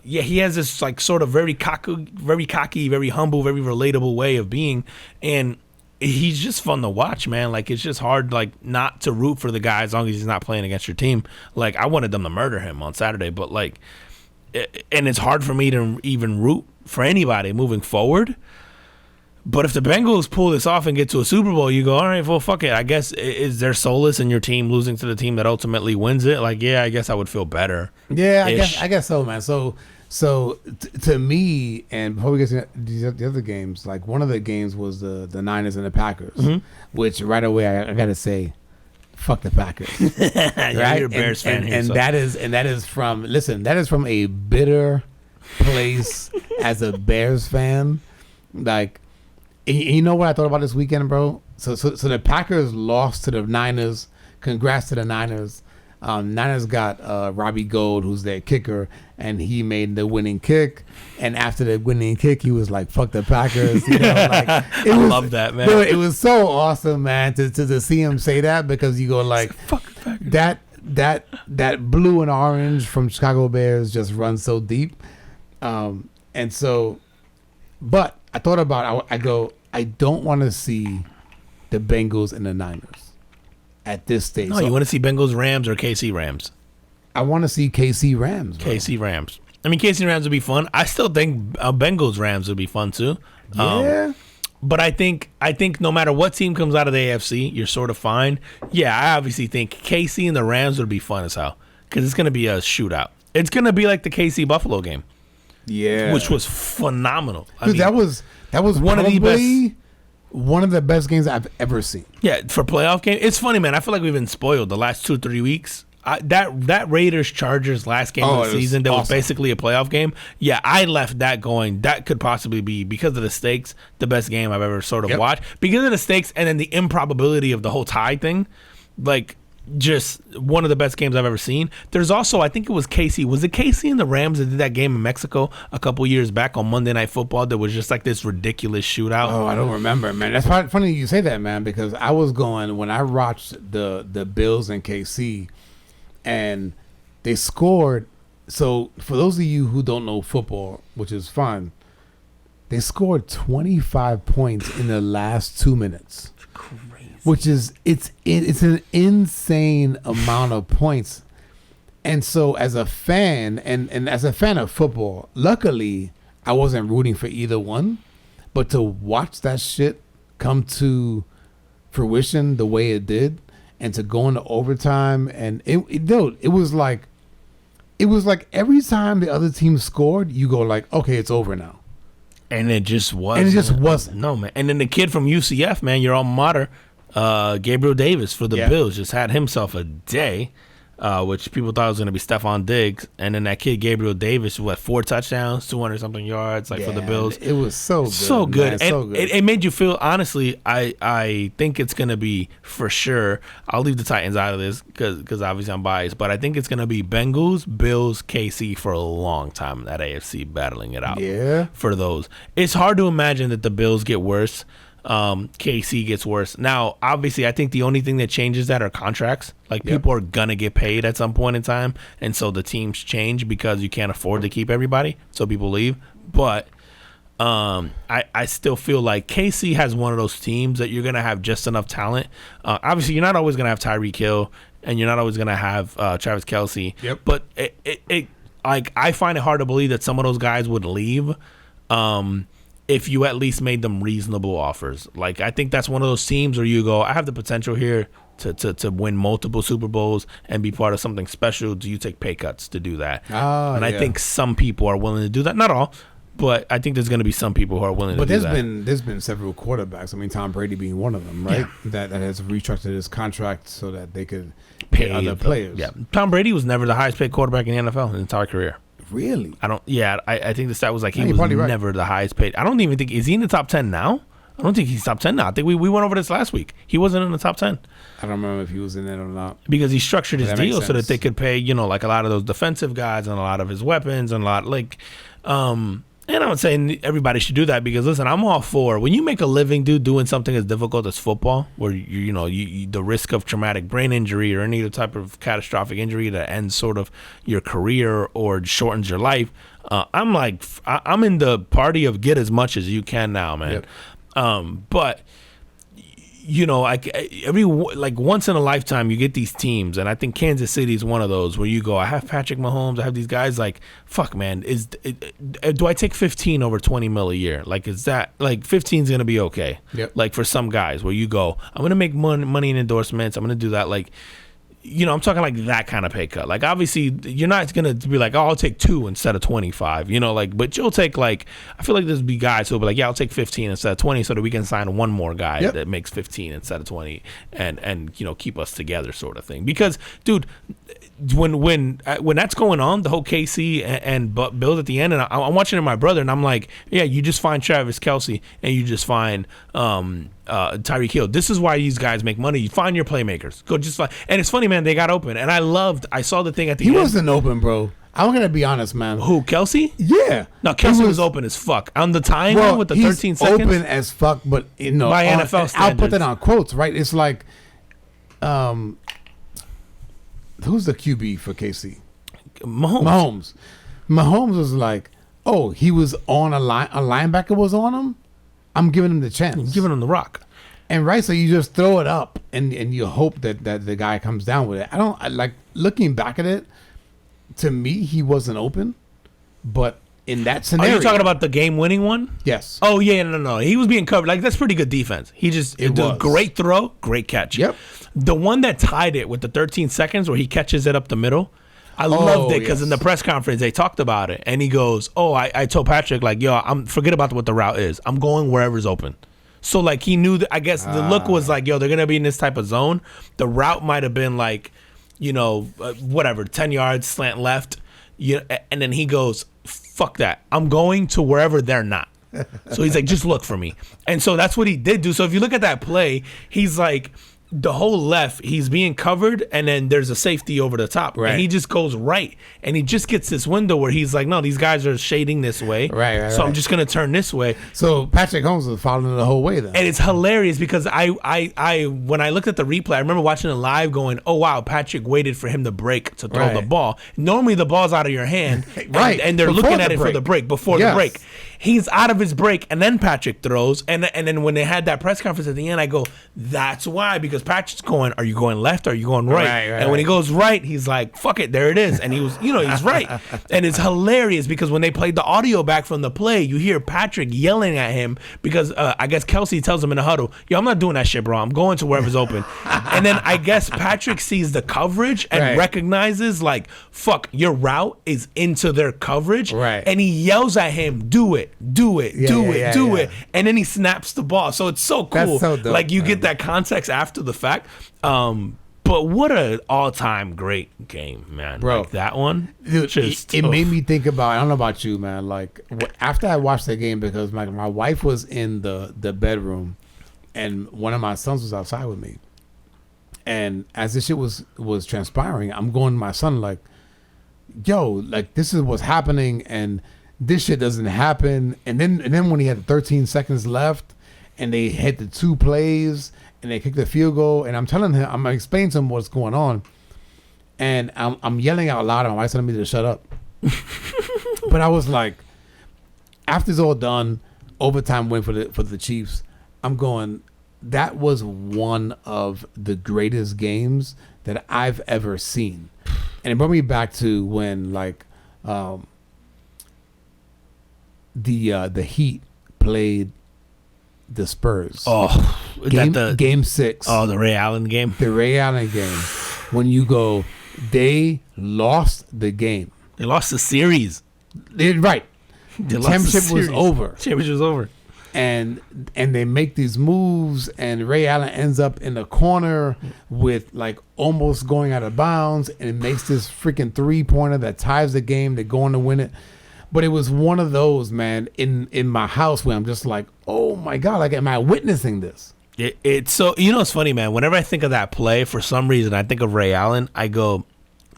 he has this like sort of very cocky, very humble, very relatable way of being, and he's just fun to watch, man. Like, it's just hard, like, not to root for the guy as long as he's not playing against your team. Like, I wanted them to murder him on Saturday, but, like, and it's hard for me to even root for anybody moving forward. But if the Bengals pull this off and get to a Super Bowl, you go, all right, well, fuck it. I guess, is there solace in your team losing to the team that ultimately wins it? Like, yeah, I guess I would feel better. Yeah, I guess so, man. So to me, and before we get to the other games, like one of the games was the Niners and the Packers, which right away I gotta say, fuck the Packers. Right? You're a Bears fan here. And that is from a bitter place as a Bears fan. Like, you know what I thought about this weekend, bro? So the Packers lost to the Niners. Congrats to the Niners. Niners got Robbie Gold, who's their kicker, and he made the winning kick. And after the winning kick, he was like, "Fuck the Packers." I love that, man. Dude, it was so awesome, man, to see him say that, because you go like, "Fuck the Packers." That blue and orange from Chicago Bears just runs so deep, and so. But I thought about I don't want to see the Bengals and the Niners at this stage. No, you want to see Bengals Rams or KC Rams? I want to see KC Rams. Bro. KC Rams. I mean, KC Rams would be fun. I still think Bengals Rams would be fun too. Yeah. But I think no matter what team comes out of the AFC, you're sort of fine. Yeah, I obviously think KC and the Rams would be fun as hell because it's going to be a shootout. It's going to be like the KC Buffalo game. Yeah. Which was phenomenal. Dude, that was one of the best. One of the best games I've ever seen. Yeah, for playoff game. It's funny, man. I feel like we've been spoiled the last 2-3 weeks. That Raiders-Chargers last game of the season that was basically a playoff game. Yeah, I left that going. That could possibly be, because of the stakes, the best game I've ever sort of watched. Because of the stakes and then the improbability of the whole tie thing. Like, just one of the best games I've ever seen. There's also, I think it was KC. Was it KC and the Rams that did that game in Mexico a couple years back on Monday Night Football that was just like this ridiculous shootout? Oh, I don't remember, man. That's funny you say that, man, because I was going, when I watched the Bills and KC, and they scored. So for those of you who don't know football, which is fun, they scored 25 points in the last 2 minutes. Crazy. which is it's an insane amount of points. And so as a fan and as a fan of football, luckily I wasn't rooting for either one, but to watch that shit come to fruition the way it did, and to go into overtime, and it was like every time the other team scored, you go like, okay, it's over now. And it just wasn't. No, man. And then the kid from UCF, man, your alma mater, Gabriel Davis for the Bills, just had himself a day, which people thought was going to be Stephon Diggs. And then that kid, Gabriel Davis, 4 touchdowns, 200-something yards, for the Bills. It was so good. So good. Man, and so good. It made you feel, honestly, I think it's going to be, for sure, I'll leave the Titans out of this because obviously I'm biased, but I think it's going to be Bengals, Bills, KC for a long time, that AFC battling it out. Yeah. For those. It's hard to imagine that the Bills get worse. KC gets worse. Now, obviously, I think the only thing that changes that are contracts. People are gonna get paid at some point in time, and so the teams change because you can't afford to keep everybody, so people leave. But I still feel like KC has one of those teams that you're gonna have just enough talent. Obviously, you're not always gonna have Tyreek Hill, and you're not always gonna have Travis Kelce. Yep. But I find it hard to believe that some of those guys would leave. If you at least made them reasonable offers. I think that's one of those teams where you go, I have the potential here to win multiple Super Bowls and be part of something special. Do you take pay cuts to do that? I think some people are willing to do that. Not all, but I think there's going to be some people who are willing to do that. But there's been several quarterbacks. I mean, Tom Brady being one of them, right? Yeah. That has restructured his contract so that they could pay other players. Yeah. Tom Brady was never the highest paid quarterback in the NFL in his entire career. Really? I think the stat was he was never the highest paid. I don't even think, is he in the top 10 now? I don't think he's top 10 now. I think we went over this last week. He wasn't in the top 10. I don't remember if he was in it or not. Because he structured his deal so that they could pay, a lot of those defensive guys and a lot of his weapons and a lot, and I'm not saying everybody should do that because, listen, I'm all for when you make a living, dude, doing something as difficult as football, where you the risk of traumatic brain injury or any other type of catastrophic injury that ends sort of your career or shortens your life. I'm in the party of get as much as you can now, man. Yep. But once in a lifetime you get these teams, and I think Kansas City is one of those where you go, I have Patrick Mahomes, I have these guys, fuck, man, do I take 15 over 20 mil a year? Is that 15 is gonna be okay? Yep. For some guys where you go, I'm gonna make money in endorsements, I'm gonna do that, I'm talking that kind of pay cut. Obviously, you're not going to be oh, I'll take 2 instead of 25, but you'll take, I feel like there's be guys who'll be yeah, I'll take 15 instead of 20 so that we can sign one more guy that makes 15 instead of 20 and keep us together sort of thing. Because, dude, when that's going on, the whole KC and Bills at the end, and I'm watching it with my brother, and I'm like, yeah, you just find Travis Kelce and you just find Tyreek Hill. This is why these guys make money. You find your playmakers. Go just find. And it's funny, man, they got open. And I saw the thing at the end. He wasn't open, bro. I'm going to be honest, man. Who, Kelce? Yeah. No, Kelce was open as fuck. On the time with the 13 seconds? Open as fuck, but, by NFL standards. I'll put that on quotes, right? It's who's the QB for KC? Mahomes. Mahomes was he was on a linebacker was on him. I'm giving him the chance. I'm giving him the rock. And so you just throw it up and you hope that the guy comes down with it. I looking back at it, to me, he wasn't open. But in that scenario. Are you talking about the game-winning one? Yes. Oh, yeah, no. He was being covered. That's pretty good defense. He just did a great throw, great catch. Yep. The one that tied it with the 13 seconds where he catches it up the middle, I loved it because in the press conference they talked about it, and he goes, I told Patrick, forget about what the route is. I'm going wherever's open. So he knew that, I guess the look was they're gonna be in this type of zone. The route might have been 10 yards slant left, and then he goes, fuck that. I'm going to wherever they're not. So he's just look for me. And so that's what he did do. So if you look at that play, he's the whole left, he's being covered, and then there's a safety over the top. Right. And he just goes right, and he just gets this window where he's like, no, these guys are shading this way. So I'm just going to turn this way. So Patrick Holmes was following the whole way then. And it's hilarious because I when I looked at the replay, I remember watching it live going, oh, wow, Patrick waited for him to break to throw the ball. Normally the ball's out of your hand. And they're looking at it for the break, before the break. He's out of his break, and then Patrick throws. And then when they had that press conference at the end, I go, that's why. Because Patrick's going, are you going left or are you going right? And when he goes right, he's like, fuck it, there it is. And he was, he's right. And it's hilarious because when they played the audio back from the play, you hear Patrick yelling at him because I guess Kelsey tells him in the huddle, yo, I'm not doing that shit, bro. I'm going to wherever's open. And then I guess Patrick sees the coverage and recognizes, like, fuck, your route is into their coverage. And he yells at him, do it. Do it. And then he snaps the ball. So it's so cool. So dope, like, you get that context after the fact. But what an all-time great game, man. Bro. Like, that one. Dude, it made me think about, I don't know about you, man. Like, after I watched that game, because my wife was in the bedroom and one of my sons was outside with me. And as this shit was transpiring, I'm going to my son like, yo, like, this is what's happening, and this shit doesn't happen. And then when he had 13 seconds left and they hit the 2 plays and they kicked the field goal, and I'm telling him, I'm explaining to him what's going on, and I'm yelling out loud, and my wife's telling me to shut up. But I was like, after it's all done, overtime win for the Chiefs, I'm going, that was one of the greatest games that I've ever seen. And it brought me back to when, like, the Heat played the Spurs. Oh, game 6. Oh, the Ray Allen game. The Ray Allen game. When you go, they lost the game. They lost the series. Right. The championship was over. Championship was over. And they make these moves, and Ray Allen ends up in the corner with, like, almost going out of bounds, and it makes this freaking 3-pointer that ties the game. They're going to win it. But it was one of those, man, in my house where I'm just like, oh my God, like, am I witnessing this? It's so, it's funny, man. Whenever I think of that play, for some reason, I think of Ray Allen. I go,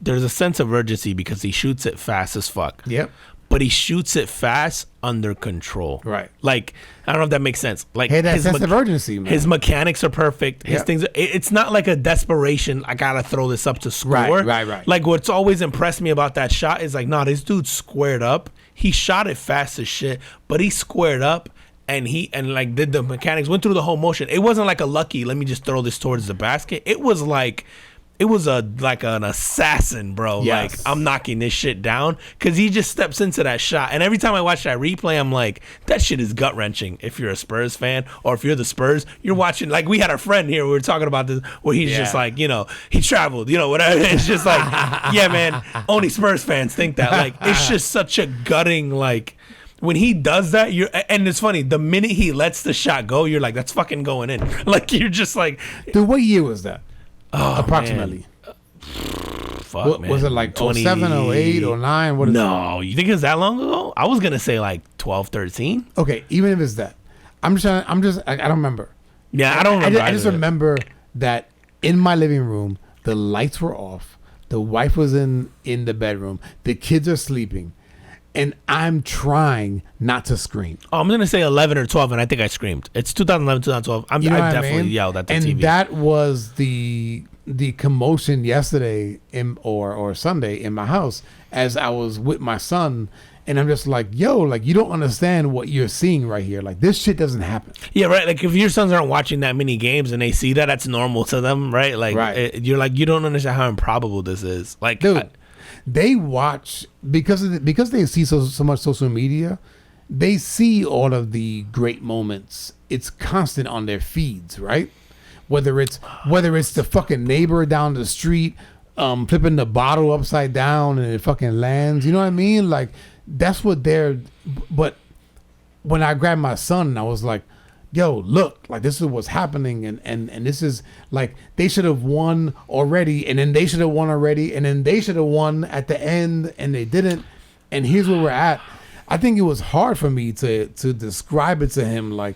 there's a sense of urgency because he shoots it fast as fuck. Yep. But he shoots it fast under control. Right. Like, I don't know if that makes sense. Like, hey, that sense of urgency, man. His mechanics are perfect. His things. It's not like a desperation, I gotta throw this up to score. Right. Like, what's always impressed me about that shot is like, this dude squared up. He shot it fast as shit, but he squared up and like did the mechanics, went through the whole motion. It wasn't like a lucky, let me just throw this towards the basket. It was like, like an assassin, bro. Yes. Like, I'm knocking this shit down because he just steps into that shot. And every time I watch that replay, I'm like, that shit is gut wrenching. If you're a Spurs fan or if you're the Spurs, you're watching. Like, we had a friend here, we were talking about this, where he's just like, he traveled, whatever. It's just like, yeah, man, only Spurs fans think that. Like, it's just such a gutting, like, when he does that, and it's funny, the minute he lets the shot go, you're like, that's fucking going in. Like, you're just like, dude, what year was that? Oh, approximately. Fuck, man. Was it like 07, 08, 09? What is no, you think it's that long ago? I was gonna say like 12, 13. Okay, even if it's that, I don't remember. Yeah, I don't remember. I just remember that in my living room, the lights were off. The wife was in the bedroom. The kids are sleeping. And I'm trying not to scream. Oh, I'm going to say 11 or 12, and I think I screamed. It's 2011, 2012. I definitely yelled at the TV. And that was the commotion yesterday or Sunday in my house as I was with my son. And I'm just like, yo, like, you don't understand what you're seeing right here. Like, this shit doesn't happen. Yeah, right. Like, if your sons aren't watching that many games and they see that, that's normal to them, right? Like, you're like, you don't understand how improbable this is. Like, dude. They watch because they see so much social media. They see all of the great moments. It's constant on their feeds, right? Whether it's the fucking neighbor down the street flipping the bottle upside down and it fucking lands. You know what I mean? Like, that's what they're. But when I grabbed my son, I was like, yo, look, like, this is what's happening, and this is like, they should have won already, and then they should have won already, and then they should have won at the end, and they didn't, and here's where we're at. I think it was hard for me to describe it to him, like,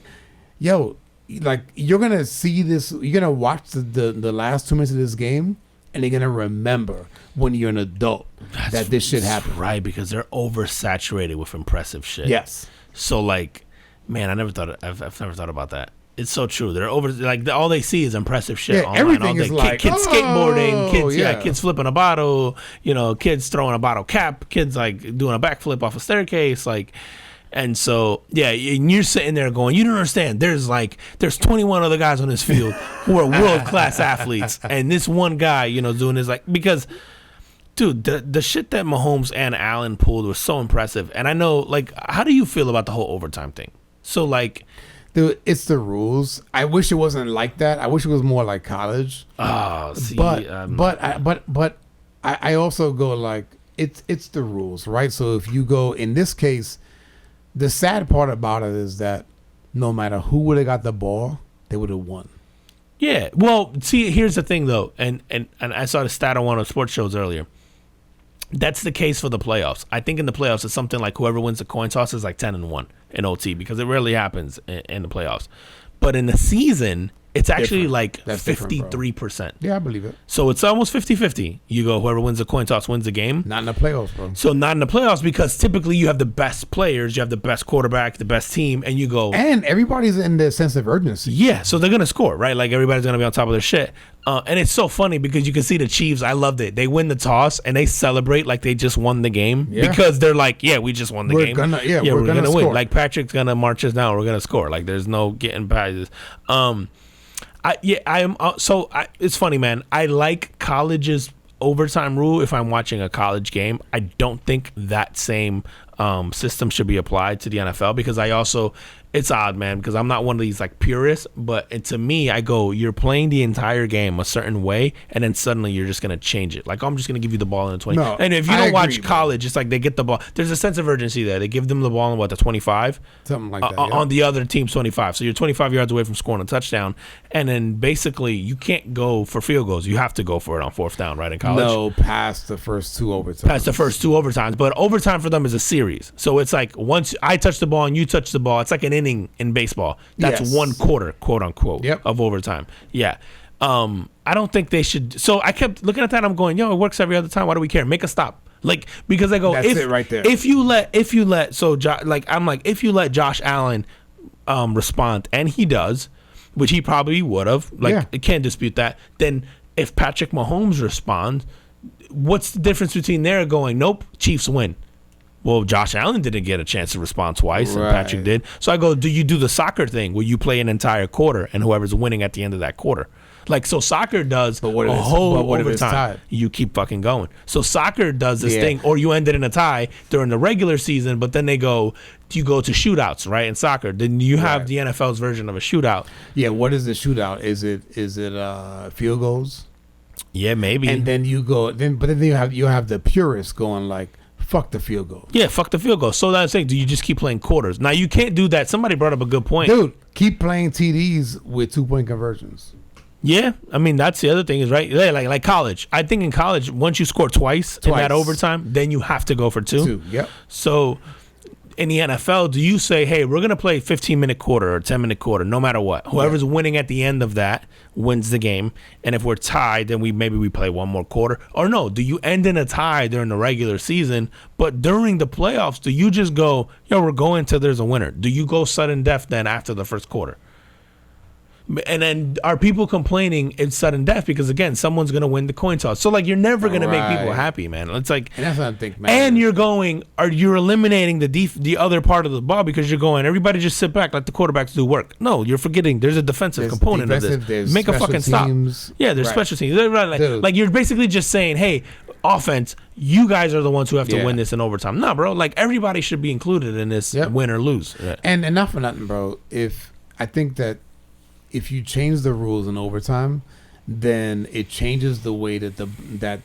yo, like you're gonna see this. You're gonna watch the last 2 minutes of this game, and you're gonna remember when you're an adult that this shit happened. Right, because they're oversaturated with impressive shit. Yes. So like, man, I've never thought about that. It's so true. They're over like all they see is impressive shit Yeah, online everything all day. is like, kids skateboarding, kids yeah. kids flipping a bottle, kids throwing a bottle cap, kids like doing a backflip off a staircase, like. And so, yeah, and you're sitting there going, you don't understand. There's 21 other guys on this field who are world-class athletes. And this one guy, doing this, like, because, dude, the shit that Mahomes and Allen pulled was so impressive. And I know, like, how do you feel about the whole overtime thing? So, like... Dude, it's the rules. I wish it wasn't like that. I wish it was more like college. Oh, see. But I also go, like, it's the rules, right? So if you go, in this case... The sad part about it is that no matter who would have got the ball, they would have won. Yeah. Well, see, here's the thing, though. And I saw the stat on one of the sports shows earlier. That's the case for the playoffs. I think in the playoffs, it's something like whoever wins the coin toss is like 10-1 in OT because it rarely happens in the playoffs. But in the season... It's actually like 53%. Yeah, I believe it. So it's almost 50-50. You go, whoever wins the coin toss wins the game. Not in the playoffs, bro. So not in the playoffs because typically you have the best players, you have the best quarterback, the best team, and you go... And everybody's in the sense of urgency. Yeah, so they're going to score, right? Like everybody's going to be on top of their shit. And it's so funny because you can see the Chiefs, I loved it. They win the toss and they celebrate like they just won the game because they're like, yeah, we just won the game. We're going to win. Like Patrick's going to march us down. We're going to score. Like there's no getting past this. It's funny, man. I like college's overtime rule if I'm watching a college game. I don't think that same system should be applied to the NFL because it's odd, man, because I'm not one of these like purists, but to me, I go, you're playing the entire game a certain way, and then suddenly you're just going to change it. Like, I'm just going to give you the ball in the 20. No, and if you don't watch college, it's like they get the ball. There's a sense of urgency there. They give them the ball in, the 25? Something like that, on the other team's 25. So you're 25 yards away from scoring a touchdown, and then basically you can't go for field goals. You have to go for it on fourth down, right, in college? No, past the first two overtimes. But overtime for them is a series. So it's like once I touch the ball and you touch the ball, it's like an inning in baseball. That's 1 quarter, quote unquote, of overtime. Yeah. I don't think they should. So I kept looking at that. I'm going, it works every other time. Why do we care? Make a stop. Like, because I go, that's it right there. If you let, if you let Josh Allen respond, and he does, which he probably would have, I can't dispute that. Then if Patrick Mahomes responds, what's the difference between there going, nope, Chiefs win? Well, Josh Allen didn't get a chance to respond twice, and Patrick did. So I go, do you do the soccer thing where you play an entire quarter and whoever's winning at the end of that quarter? Like, so soccer does a whole overtime. You keep fucking going. So soccer does this thing, or you end it in a tie during the regular season, but then they go, do you go to shootouts, right, in soccer? Then you have the NFL's version of a shootout. Yeah, what is the shootout? Is it field goals? Yeah, maybe. And then you go, but then you have the purists going like, fuck the field goal. Yeah, fuck the field goal. So that's saying, do you just keep playing quarters? Now, you can't do that. Somebody brought up a good point. Dude, keep playing TDs with 2-point conversions. Yeah, I mean, that's the other thing is, right? Yeah, like college. I think in college, once you score twice in that overtime, then you have to go for two. Yep. So in the NFL, do you say, hey, we're going to play 15-minute quarter or 10-minute quarter, no matter what? Whoever's winning at the end of that wins the game. And if we're tied, then maybe we play one more quarter. Or no, do you end in a tie during the regular season, but during the playoffs, do you just go, we're going till there's a winner? Do you go sudden death then after the first quarter? And then are people complaining it's sudden death because, again, someone's going to win the coin toss. So, like, you're never going to make people happy, man. It's like, and that's what I think, man. And you're eliminating the other part of the ball because you're going, everybody just sit back, let the quarterbacks do work. No, you're forgetting there's a defensive component of this. Make a fucking teams. Stop. Yeah, there's special teams. Like, you're basically just saying, hey, offense, you guys are the ones who have to win this in overtime. No, bro. Like, everybody should be included in this win or lose. Yeah. And not for nothing, bro. I think that if you change the rules in overtime, then it changes the way that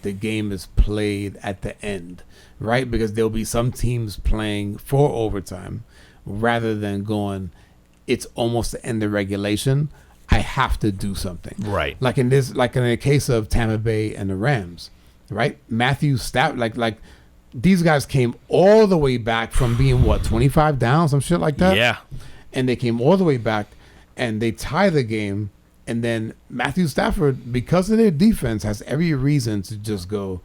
the game is played at the end, right? Because there'll be some teams playing for overtime rather than going, it's almost the end of regulation, I have to do something. Right. Like in the case of Tampa Bay and the Rams, right? Matthew Stafford, like these guys came all the way back from being 25 down, some shit like that. Yeah. And they came all the way back. and they tie the game, and then Matthew Stafford, because of their defense, has every reason to just go,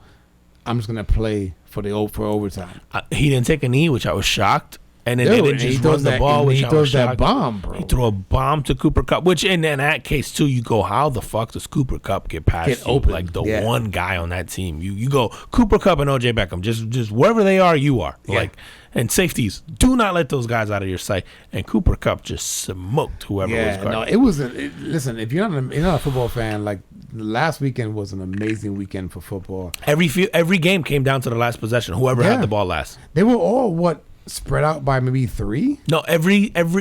I'm just gonna play for overtime. He didn't take a knee, which I was shocked. And then Dude, they didn't just run the ball, which he I was throws that shocked. bomb, bro. He threw a bomb to Cooper Kupp, which in that case too, you go, how the fuck does Cooper Kupp get past Get you? open, Like the yeah. one guy on that team. You go Cooper Kupp and OJ Beckham, just wherever they are, you are. Yeah. Like, and safeties, do not let those guys out of your sight. And Cooper Kupp just smoked whoever was guarding. No, it wasn't. Listen, if you're not a football fan, like last weekend was an amazing weekend for football. Every game came down to the last possession. Whoever had the ball last. They were all spread out by maybe 3. No,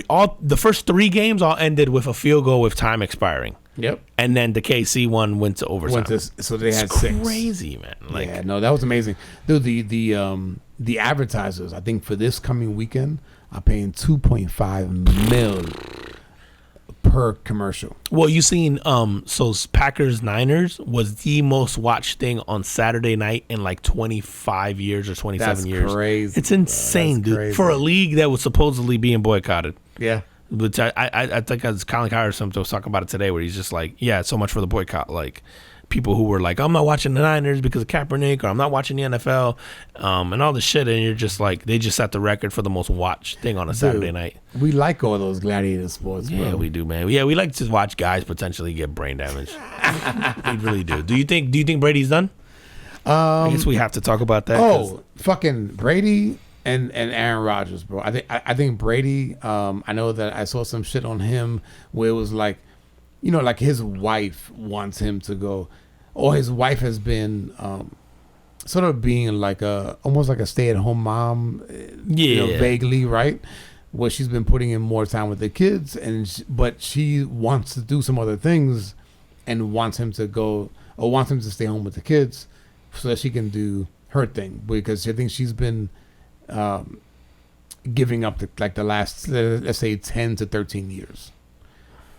all the first 3 games all ended with a field goal with time expiring. Yep. And then the KC one went to overtime. So they had It's 6. Crazy, man. Like, yeah, no, that was amazing. Dude, the advertisers, I think for this coming weekend, are paying $2.5 million per commercial. well, you seen so Packers Niners was the most watched thing on Saturday night in like 25 years or 27 That's years. crazy. It's insane, That's dude. crazy. For a league that was supposedly being boycotted. Yeah. Which I think as Colin Cowherd or something was talking about it today, where he's just like, yeah, so much for the boycott. Like people who were like, I'm not watching the Niners because of Kaepernick, or I'm not watching the NFL, and all this shit, and you're just like, they just set the record for the most watched thing on a Saturday night. We like all those gladiator sports, bro. Yeah, we do, man. Yeah, we like to watch guys potentially get brain damage. We really do. Do you think Brady's done? I guess we have to talk about that. 'cause- Fucking Brady and Aaron Rodgers, bro. I think Brady. I know that I saw some shit on him where it was like, like his wife wants him to go, or his wife has been sort of being like almost like a stay-at-home mom. Vaguely, right? Where she's been putting in more time with the kids, but she wants to do some other things, and wants him to go, or wants him to stay home with the kids, so that she can do her thing, because I think she's been giving up the last, let's say, 10 to 13 years.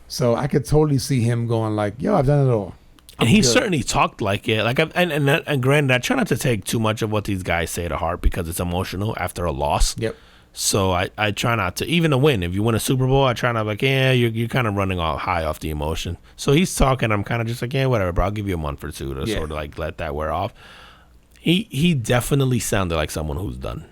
So I could totally see him going like, yo, I've done it all. And he certainly talked like it. Like, and granted, I try not to take too much of what these guys say to heart because it's emotional after a loss. Yep. So I try not to, even to win. If you win a Super Bowl, I try not like, yeah, you're kind of running high off the emotion. So he's talking. I'm kind of just like, yeah, whatever, bro. I'll give you a month or two to sort of like let that wear off. He definitely sounded like someone who's done.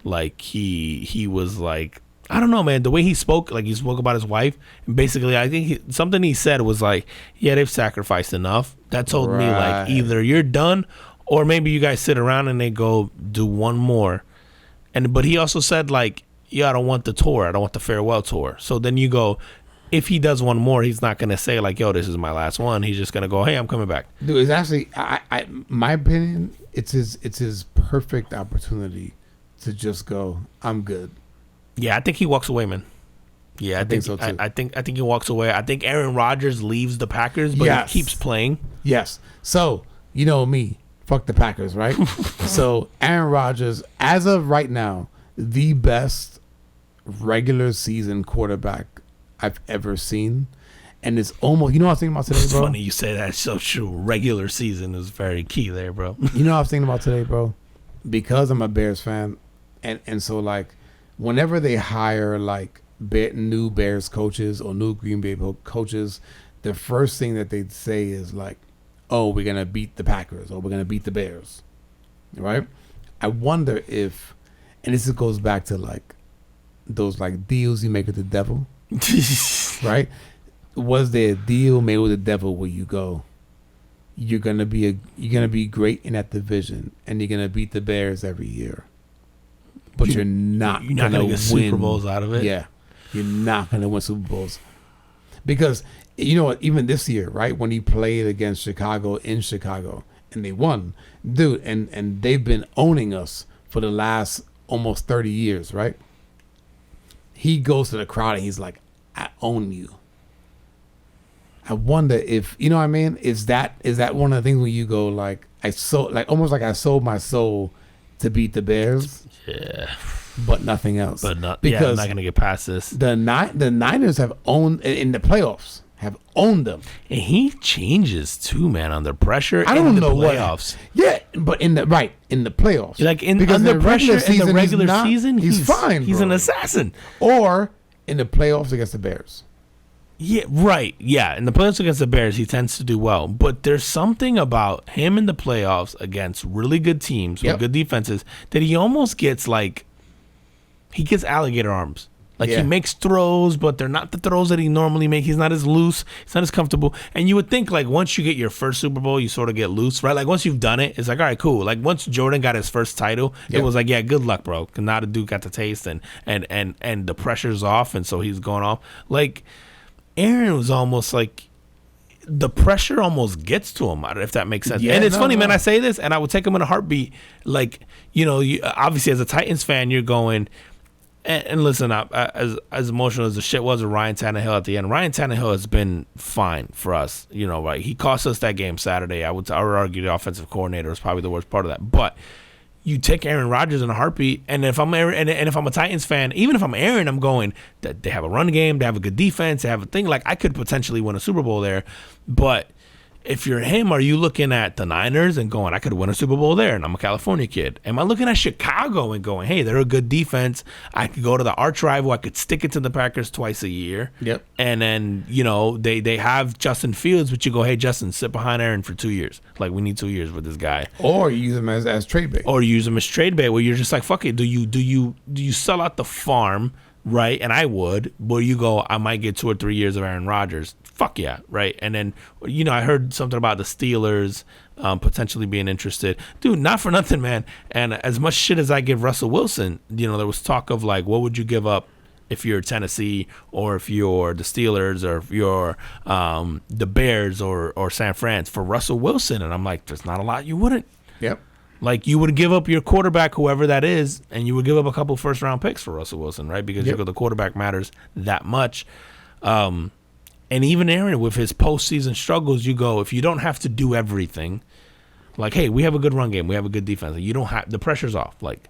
Like he was like, I don't know, man. The way he spoke, like he spoke about his wife, and basically, I think something he said was like, yeah, they've sacrificed enough. That told me like either you're done, or maybe you guys sit around and they go do one more. But he also said like, yeah, I don't want the tour. I don't want the farewell tour. So then you go, if he does one more, he's not gonna say like, yo, this is my last one. He's just gonna go, hey, I'm coming back. Dude, it's actually, my opinion, it's his perfect opportunity to just go, I'm good. Yeah, I think he walks away, man. Yeah, I think so too. I think he walks away. I think Aaron Rodgers leaves the Packers, but he keeps playing. Yes. So, you know me, fuck the Packers, right? So, Aaron Rodgers, as of right now, the best regular season quarterback I've ever seen. And it's almost, you know what I was thinking about today, It's bro? funny you say that. It's so true. Regular season is very key there, bro. You know what I was thinking about today, bro? Because I'm a Bears fan, and so like whenever they hire like new Bears coaches or new Green Bay coaches, the first thing that they'd say is like, oh, we're going to beat the Packers or we're going to beat the Bears, right? I wonder if, and this goes back to like those like deals you make with the devil, right? Was there a deal made with the devil where you go, you're gonna be great in that division and you're gonna beat the Bears every year, but you're not gonna get win Super Bowls out of it? Yeah, you're not gonna win Super Bowls because you know what? Even this year, right, when he played against Chicago in Chicago and they won, dude, and they've been owning us for the last almost 30 years, right? He goes to the crowd and he's like, I own you. I wonder if, you know what I mean? Is that one of the things when you go like, almost like I sold my soul to beat the Bears? Yeah. But nothing else. But not, because I'm not going to get past this. The Niners have owned, in the playoffs, have owned them. And he changes too, man, under pressure I don't in the know playoffs. Yeah, but in the playoffs. Like because under pressure in the regular he's season, he's fine. He's bro. an assassin. Or in the playoffs against the Bears. Yeah, right. Yeah, in the playoffs against the Bears, he tends to do well. But there's something about him in the playoffs against really good teams with good defenses that he almost gets like, he gets alligator arms. Like he makes throws, but they're not the throws that he normally makes. He's not as loose. He's not as comfortable. And you would think like once you get your first Super Bowl, you sort of get loose, right? Like once you've done it, it's like, all right, cool. Like once Jordan got his first title, it was like, yeah, good luck, bro. Cause now the dude got the taste and the pressure's off. And so he's going off. Like Aaron was almost like, the pressure almost gets to him, if that makes sense. And it's funny, man, I say this and I would take him in a heartbeat. Like, you obviously as a Titans fan, you're going, and listen, as emotional as the shit was with Ryan Tannehill at the end, Ryan Tannehill has been fine for us. Right? He cost us that game Saturday. I would argue the offensive coordinator was probably the worst part of that. But you take Aaron Rodgers in a heartbeat, and if I'm Aaron, and if I'm a Titans fan, even if I'm Aaron, I'm going that they have a run game, they have a good defense, they have a thing. Like I could potentially win a Super Bowl there, but if you're him, are you looking at the Niners and going, I could win a Super Bowl there, and I'm a California kid? Am I looking at Chicago and going, hey, they're a good defense. I could go to the arch rival. I could stick it to the Packers twice a year. Yep. And then, they have Justin Fields, but you go, hey, Justin, sit behind Aaron for 2 years. Like, we need 2 years with this guy. Or you use him as trade bait. Or you use him as trade bait where you're just like, fuck it. Do you sell out the farm, right? And I would, where you go, I might get 2 or 3 years of Aaron Rodgers. Fuck yeah, right? And then, I heard something about the Steelers potentially being interested. Dude, not for nothing, man. And as much shit as I give Russell Wilson, there was talk of like, what would you give up if you're Tennessee or if you're the Steelers or if you're the Bears or San Fran for Russell Wilson? And I'm like, there's not a lot you wouldn't. Yep. Like you would give up your quarterback, whoever that is, and you would give up a couple first-round picks for Russell Wilson, right? Because the quarterback matters that much. And even Aaron, with his postseason struggles, you go, if you don't have to do everything, like, hey, we have a good run game, we have a good defense. You don't have, the pressure's off. Like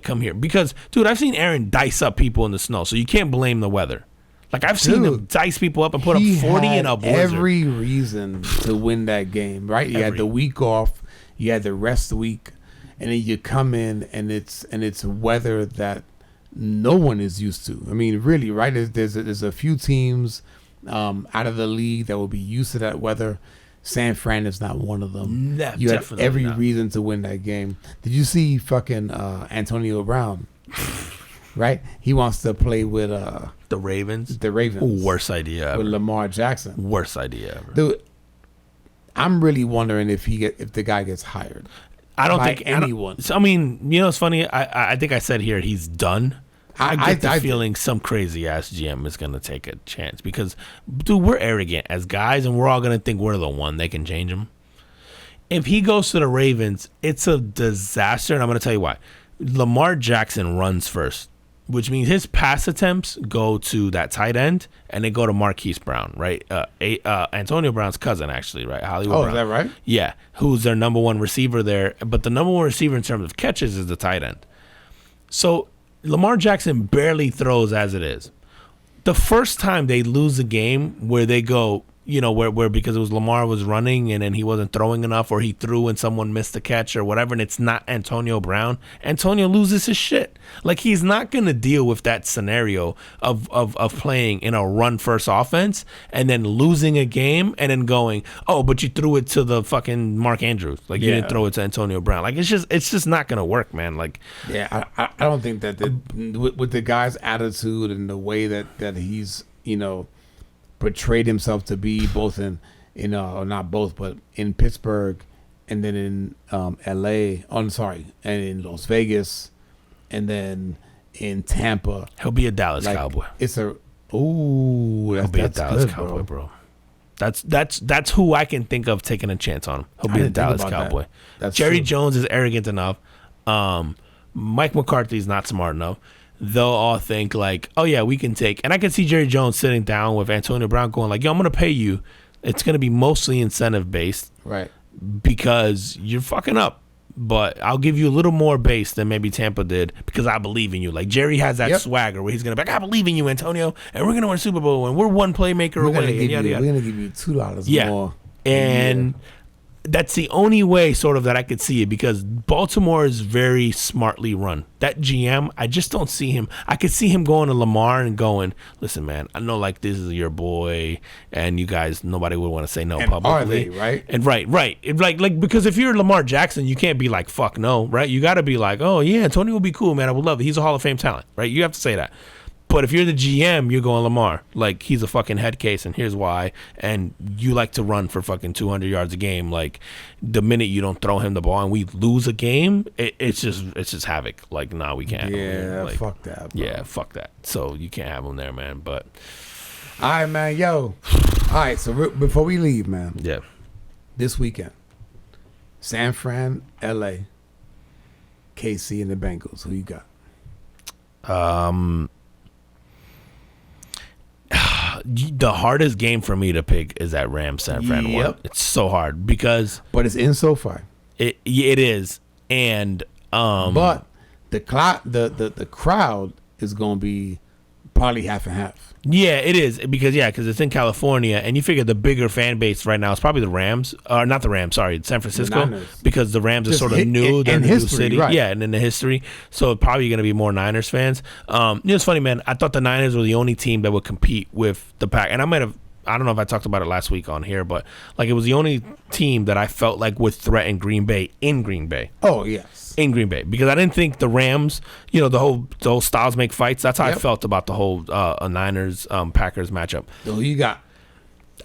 come here. Because, dude, I've seen Aaron dice up people in the snow, so you can't blame the weather. Like, I've seen him dice people up and put up 40 in a blizzard. Every reason to win that game, right? You had the week off, you had the rest week, and then you come in and it's weather that no one is used to. I mean, really, right? There's a few teams out of the league that will be used to that weather. San Fran is not one of them. No, you had every reason to win that game. Did you see fucking Antonio Brown? Right? He wants to play with the Ravens. The Ravens. Worst idea ever. With Lamar Jackson. Worst idea ever. Dude, I'm really wondering if the guy gets hired. I don't think anyone. I mean, it's funny. I think I said here he's done. I get the feeling some crazy ass GM is gonna take a chance because, dude, we're arrogant as guys, and we're all gonna think we're the one that can change him. If he goes to the Ravens, it's a disaster, and I'm gonna tell you why. Lamar Jackson runs first, which means his pass attempts go to that tight end, and they go to Marquise Brown, right? Antonio Brown's cousin, actually, right? Hollywood Brown. Is that right? Yeah, who's their number one receiver there, but the number one receiver in terms of catches is the tight end. So Lamar Jackson barely throws as it is. The first time they lose a game where they go, where because it was Lamar was running and then he wasn't throwing enough, or he threw and someone missed the catch or whatever, and it's not Antonio Brown, Antonio loses his shit. Like, he's not going to deal with that scenario of playing in a run-first offense and then losing a game and then going, oh, but you threw it to the fucking Mark Andrews. Like, you didn't throw it to Antonio Brown. Like, it's just not going to work, man. Like, yeah, I don't think that with the guy's attitude and the way that he's, portrayed himself to be both in not both, but in Pittsburgh and then in LA, and in Las Vegas and then in Tampa. He'll be a Dallas Cowboy. He'll be a Dallas Cowboy, bro. That's who I can think of taking a chance on him. He'll be a Dallas Cowboy. Jerry Jones is arrogant enough. Mike McCarthy's not smart enough. They'll all think like, oh yeah, we can take, and I can see Jerry Jones sitting down with Antonio Brown going like, yo, I'm going to pay you. It's going to be mostly incentive based. Right. Because you're fucking up, but I'll give you a little more base than maybe Tampa did because I believe in you. Like, Jerry has that swagger where he's going to be like, I believe in you, Antonio, and we're going to win a Super Bowl, and we're one playmaker away. We're going to give you $2 more. And that's the only way sort of that I could see it, because Baltimore is very smartly run. That GM, I just don't see him. I could see him going to Lamar and going, listen, man, I know like this is your boy and you guys, nobody would want to say no And publicly. are they, right? And right. Like because if you're Lamar Jackson, you can't be like, fuck no, right? You got to be like, oh yeah, Tony will be cool, man. I would love it. He's a Hall of Fame talent, right? You have to say that. But if you're the GM, you're going Lamar. Like, he's a fucking head case, and here's why. And you like to run for fucking 200 yards a game. Like, the minute you don't throw him the ball and we lose a game, it's just havoc. Like, nah, we can't have him here. Like, fuck that, bro. Yeah, fuck that. So you can't have him there, man. But all right, man. Yo. All right, so before we leave, man. Yeah. This weekend, San Fran, L.A., KC, and the Bengals. Who you got? The hardest game for me to pick is that Rams San Fran one. It's so hard because, but it's in SoFi. It is, and but the crowd is gonna be probably half and half. Yeah, it is because it's in California, and you figure the bigger fan base right now is probably the Rams, or not the Rams, sorry, San Francisco, because the Rams are sort of new, they're a new city, right. Yeah, and in the history, so it's probably going to be more Niners fans. It's funny, man. I thought the Niners were the only team that would compete with the Pack, and I don't know if I talked about it last week on here, but like it was the only team that I felt like would threaten Green Bay in Green Bay. Oh yes, in Green Bay, because I didn't think the Rams, the whole styles make fights. That's how I felt about the whole Niners Packers matchup. So who you got?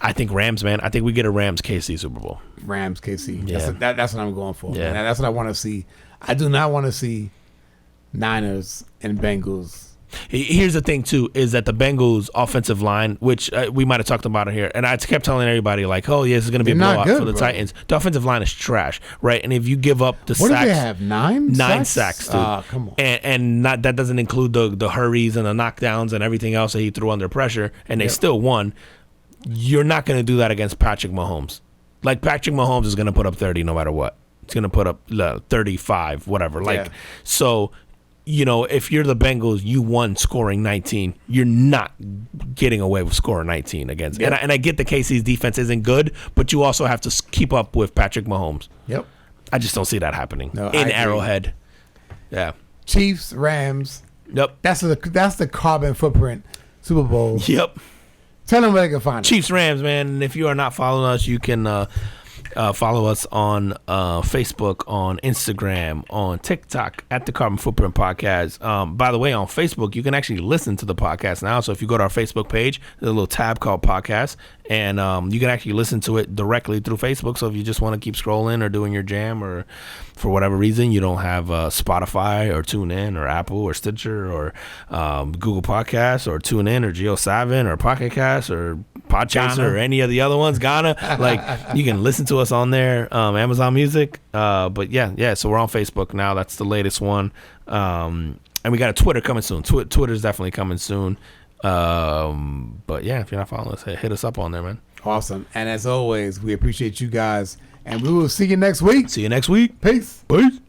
I think Rams, man. I think we get a Rams KC Super Bowl. Rams KC. Yeah. That's what I'm going for. Yeah. Man. That's what I want to see. I do not want to see Niners and Bengals. Here's the thing, too, is that the Bengals offensive line, which we might have talked about it here, and I kept telling everybody, like, oh, yeah, this is going to be a blowout for the Titans. The offensive line is trash, right? And if you give up the sacks. What do they have, 9 sacks, dude. Come on. And that doesn't include the hurries and the knockdowns and everything else that he threw under pressure, and they still won. You're not going to do that against Patrick Mahomes. Like, Patrick Mahomes is going to put up 30 no matter what. It's going to put up 35, whatever. So... if you're the Bengals, you won scoring 19. You're not getting away with scoring 19 against. Yep. And I get the KC's defense isn't good, but you also have to keep up with Patrick Mahomes. Yep. I just don't see that happening in Arrowhead. Yeah. Chiefs, Rams. Yep. That's the carbon footprint Super Bowl. Yep. Tell them where they can find it. Chiefs, Rams, man. And if you are not following us, you can follow us on Facebook, on Instagram, on TikTok at the Carbon Footprint Podcast. By the way, on Facebook, you can actually listen to the podcast now. So if you go to our Facebook page, there's a little tab called Podcast, and you can actually listen to it directly through Facebook. So if you just want to keep scrolling or doing your jam, or for whatever reason you don't have Spotify or TuneIn or Apple or Stitcher or Google Podcasts or TuneIn or Geo7 or Pocket Cast or Podchaser or any of the other ones, Ghana, like you can listen to us on there, Amazon Music. But yeah, so we're on Facebook now. That's the latest one. And we got a Twitter coming soon. Twitter's definitely coming soon. But yeah, if you're not following us, hit us up on there, man. Awesome. And as always, we appreciate you guys, and we will see you next week. See you next week. Peace. Peace.